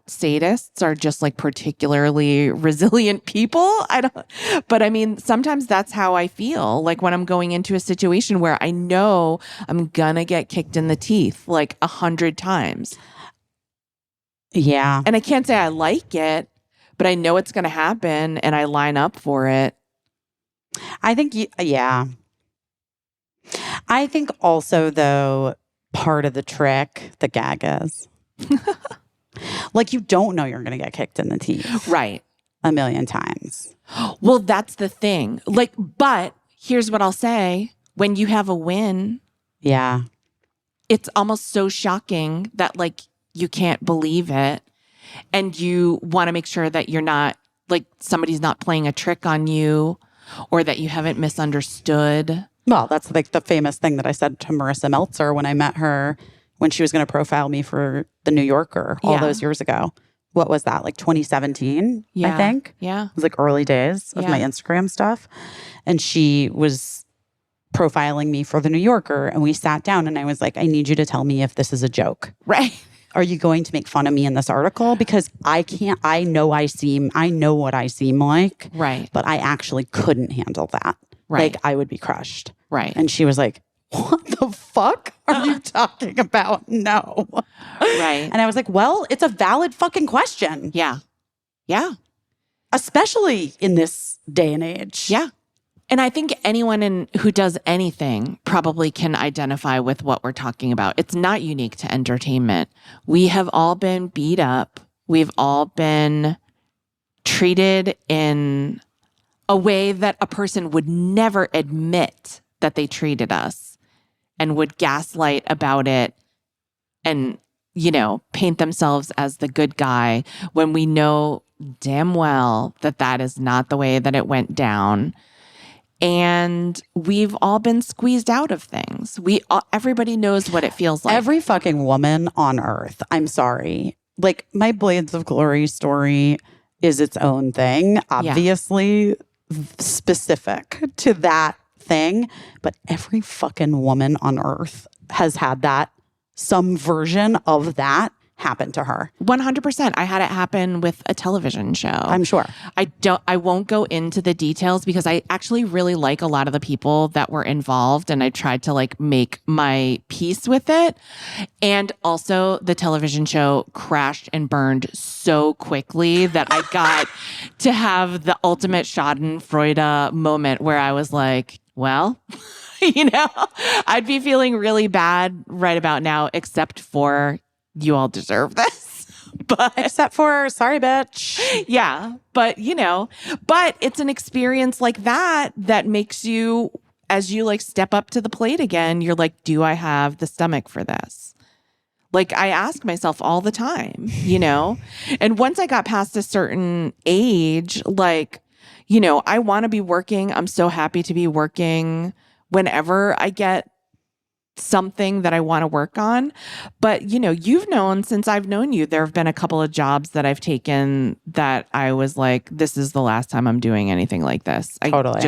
sadists are just like particularly resilient people? But I mean, sometimes that's how I feel. Like when I'm going into a situation where I know I'm gonna get kicked in the teeth like 100 times. Yeah. And I can't say I like it, but I know it's gonna happen and I line up for it. I think, I think also though, part of the trick, the gag is, like you don't know you're going to get kicked in the teeth. Right. A million times. Well, that's the thing. Like, but here's what I'll say. When you have a win, yeah, it's almost so shocking that like you can't believe it. And you want to make sure that you're not like somebody's not playing a trick on you or that you haven't misunderstood. Well, that's like the famous thing that I said to Marissa Meltzer when I met her when she was going to profile me for The New Yorker all those years ago. What was that? Like 2017, I think? Yeah. It was like early days of my Instagram stuff. And she was profiling me for The New Yorker. And we sat down and I was like, I need you to tell me if this is a joke. Right. Are you going to make fun of me in this article? Because I know what I seem like. Right. But I actually couldn't handle that. Right. Like I would be crushed. Right. And she was like, what the fuck are you talking about? No. Right. And I was like, well, it's a valid fucking question. Yeah. Yeah. Especially in this day and age. Yeah. And I think anyone who does anything probably can identify with what we're talking about. It's not unique to entertainment. We have all been beat up We've all been treated in a way that a person would never admit that they treated us and would gaslight about it and, paint themselves as the good guy when we know damn well that that is not the way that it went down. And we've all been squeezed out of things. Everybody knows what it feels like. Every fucking woman on earth. I'm sorry. Like, my Blades of Glory story is its own thing, obviously specific to that thing. But every fucking woman on earth has had that, some version of that happen to her. 100%. I had it happen with a television show. I'm sure. I won't go into the details because I actually really like a lot of the people that were involved, and I tried to like make my peace with it. And also the television show crashed and burned so quickly that I got to have the ultimate schadenfreude moment where I was like, well, I'd be feeling really bad right about now, except for you all deserve this. But except for, sorry, bitch. Yeah. But, but it's an experience like that makes you, as you like step up to the plate again, you're like, do I have the stomach for this? Like, I ask myself all the time, and once I got past a certain age, like, I want to be working. I'm so happy to be working whenever I get something that I want to work on. But, you've known since I've known you, there have been a couple of jobs that I've taken that I was like, this is the last time I'm doing anything like this. Totally.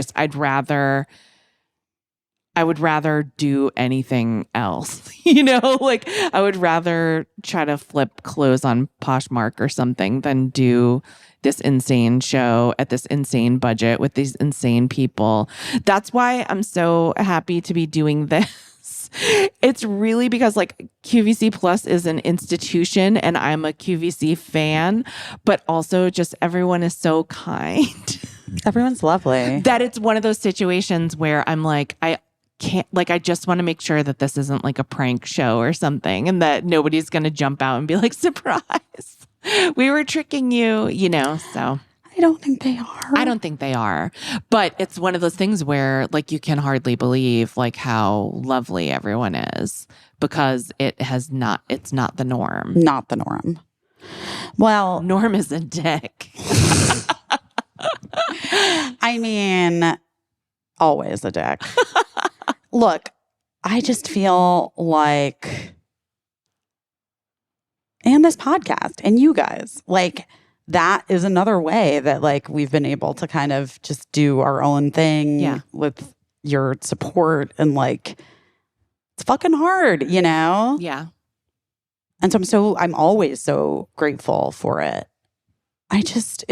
I would rather do anything else, like I would rather try to flip clothes on Poshmark or something than do this insane show at this insane budget with these insane people. That's why I'm so happy to be doing this. It's really because like QVC Plus is an institution and I'm a QVC fan, but also just everyone is so kind. Everyone's lovely. That it's one of those situations where I'm like, I just want to make sure that this isn't like a prank show or something and that nobody's going to jump out and be like, surprise, we were tricking you, so. I don't think they are. I don't think they are. But it's one of those things where like you can hardly believe like how lovely everyone is because it's not the norm. Not the norm. Well, Norm is a dick. I mean, always a dick. Look, I just feel like, and this podcast and you guys, like, that is another way that like we've been able to kind of just do our own thing with your support, and like it's fucking hard, Yeah. And so I'm always so grateful for it. It's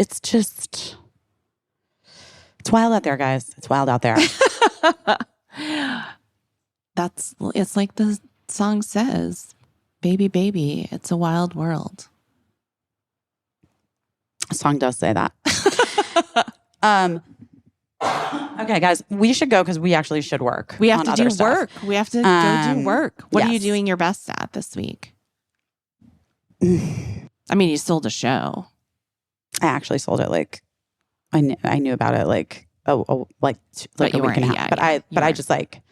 wild out there, guys. It's wild out there. It's like the song says, baby, baby, it's a wild world. The song does say that. Okay, guys, we should go because we actually should work. We have to do stuff. work. We have to go do work. What are you yes. doing your best at this week? I mean, you sold a show. I actually sold it like I knew about it like like a week and a half. But I just like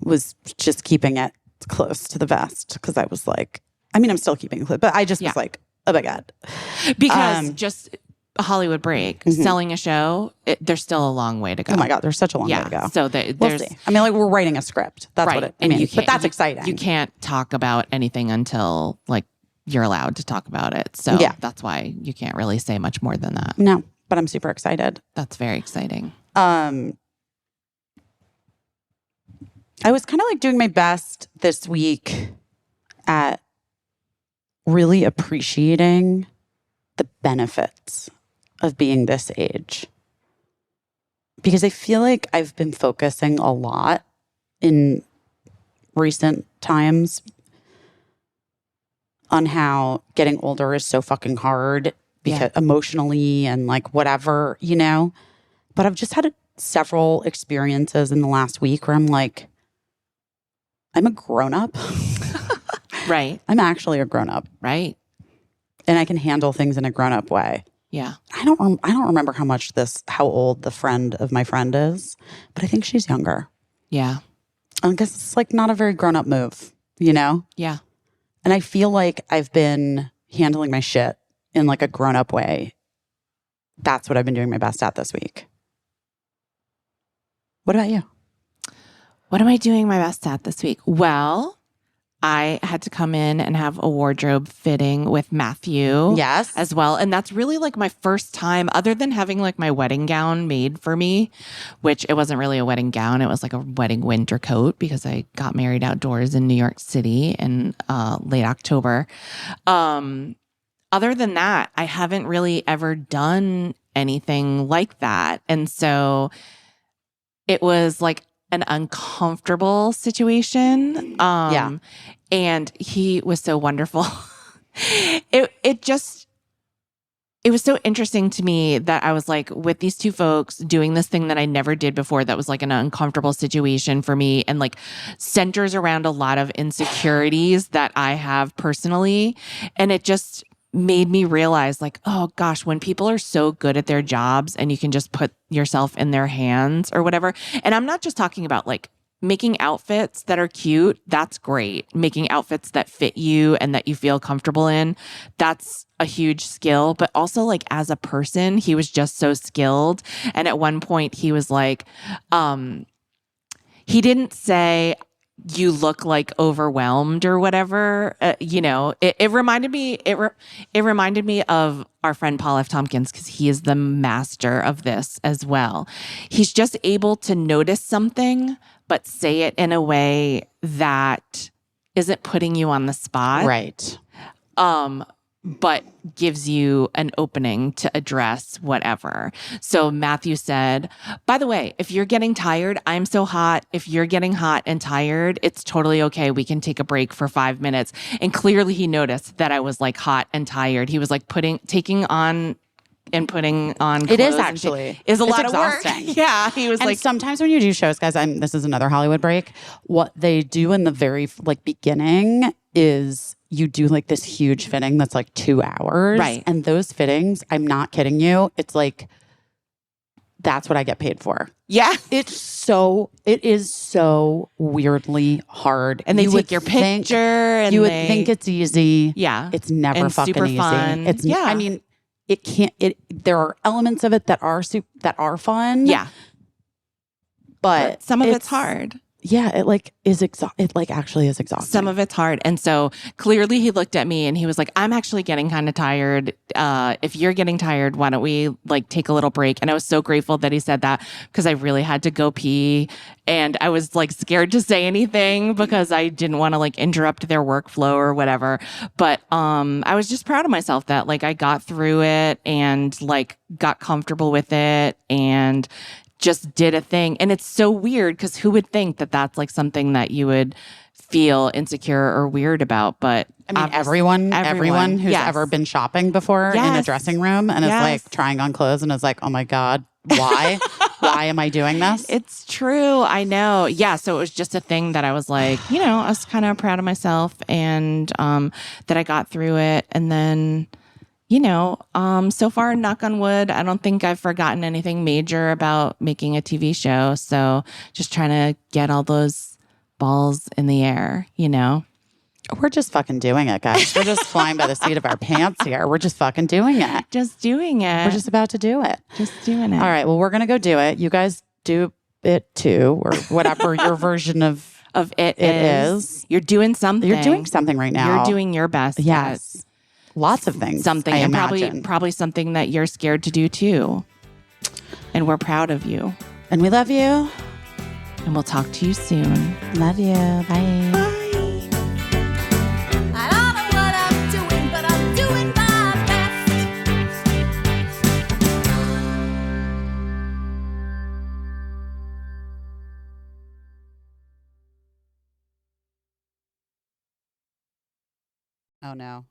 was just keeping it close to the vest because I was like, I mean, I'm still keeping it close, but I just was like, oh my God. Because just Hollywood Break, selling a show, there's still a long way to go. Oh my God, there's such a long way to go. So we'll see. I mean, like we're writing a script. That's right. what it means. But that's exciting. You can't talk about anything until like you're allowed to talk about it. So that's why you can't really say much more than that. No, but I'm super excited. That's very exciting. I was kind of like doing my best this week at really appreciating the benefits of being this age. Because I feel like I've been focusing a lot in recent times on how getting older is so fucking hard because emotionally and like whatever, But I've just had several experiences in the last week where I'm like, I'm a grown-up. Right. I'm actually a grown-up. Right. and I can handle things in a grown-up way. Yeah. I don't remember how old the friend of my friend is, but I think she's younger. Yeah. I guess it's like not a very grown-up move, you know? Yeah. And I feel like I've been handling my shit in like a grown-up way. That's what I've been doing my best at this week. What about you? What am I doing my best at this week? Well, I had to come in and have a wardrobe fitting with Matthew. Yes. As well. And that's really like my first time, other than having like my wedding gown made for me, which it wasn't really a wedding gown. It was like a wedding winter coat because I got married outdoors in New York City in late October. Other than that, I haven't really ever done anything like that. And so it was like an uncomfortable situation. Yeah. And he was so wonderful. It was so interesting to me that I was like with these two folks doing this thing that I never did before that was like an uncomfortable situation for me and like centers around a lot of insecurities that I have personally. And it just made me realize like, oh gosh, when people are so good at their jobs and you can just put yourself in their hands or whatever. And I'm not just talking about like making outfits that are cute, that's great. Making outfits that fit you and that you feel comfortable in, that's a huge skill. But also like as a person, he was just so skilled. And at one point he was like, he didn't say, you look like overwhelmed or whatever. It reminded me, it reminded me of our friend Paul F. Tompkins because he is the master of this as well. He's just able to notice something, but say it in a way that isn't putting you on the spot. Right. But gives you an opening to address whatever. So Matthew said, by the way, if you're getting tired, I'm so hot. If you're getting hot and tired, it's totally okay. We can take a break for 5 minutes. And clearly he noticed that I was like hot and tired. He was like taking on and putting on It is clothes actually. is a It's lot exhausting. of work. Yeah. He was And like, sometimes when you do shows, guys, this is another Hollywood break. What they do in the very like beginning is you do like this huge fitting that's like 2 hours. Right. And those fittings, I'm not kidding you. It's like, that's what I get paid for. yeah. It is so weirdly hard. And they You take would your think- picture and you would they- think it's easy. Yeah. It's never And fucking super easy. fun. It's Yeah. I mean, it can't. There are elements of it that are fun. Yeah. but Some of it's hard. Yeah, it like is it like actually is exhausting. Some of it's hard. And so clearly he looked at me and he was like, I'm actually getting kind of tired. If you're getting tired, why don't we like take a little break? And I was so grateful that he said that because I really had to go pee. And I was like scared to say anything because I didn't want to like interrupt their workflow or whatever. But I was just proud of myself that like I got through it and like got comfortable with it and just did a thing. And it's so weird because who would think that that's like something that you would feel insecure or weird about? But I mean, everyone who's yes. ever been shopping before in a Yes. dressing room and is Yes. like trying on clothes and is like, oh my God, why? Why am I doing this? It's true. I know. Yeah. So it was just a thing that I was like, I was kind of proud of myself and that I got through it. And then, so far, knock on wood, I don't think I've forgotten anything major about making a TV show. So just trying to get all those balls in the air, We're just fucking doing it, guys. We're just flying by the seat of our pants here. We're just fucking doing it. Just doing it. We're just about to do it. Just doing it. All right. Well, we're going to go do it. You guys do it too, or whatever your version of it is. is. You're doing something. You're doing something right now. You're doing your best. Yes. Lots of things. Something. I And imagine. probably something that you're scared to do too. And we're proud of you. And we love you. And we'll talk to you soon. Love you. Bye. I don't know what I'm doing, but I'm doing my best. Oh no.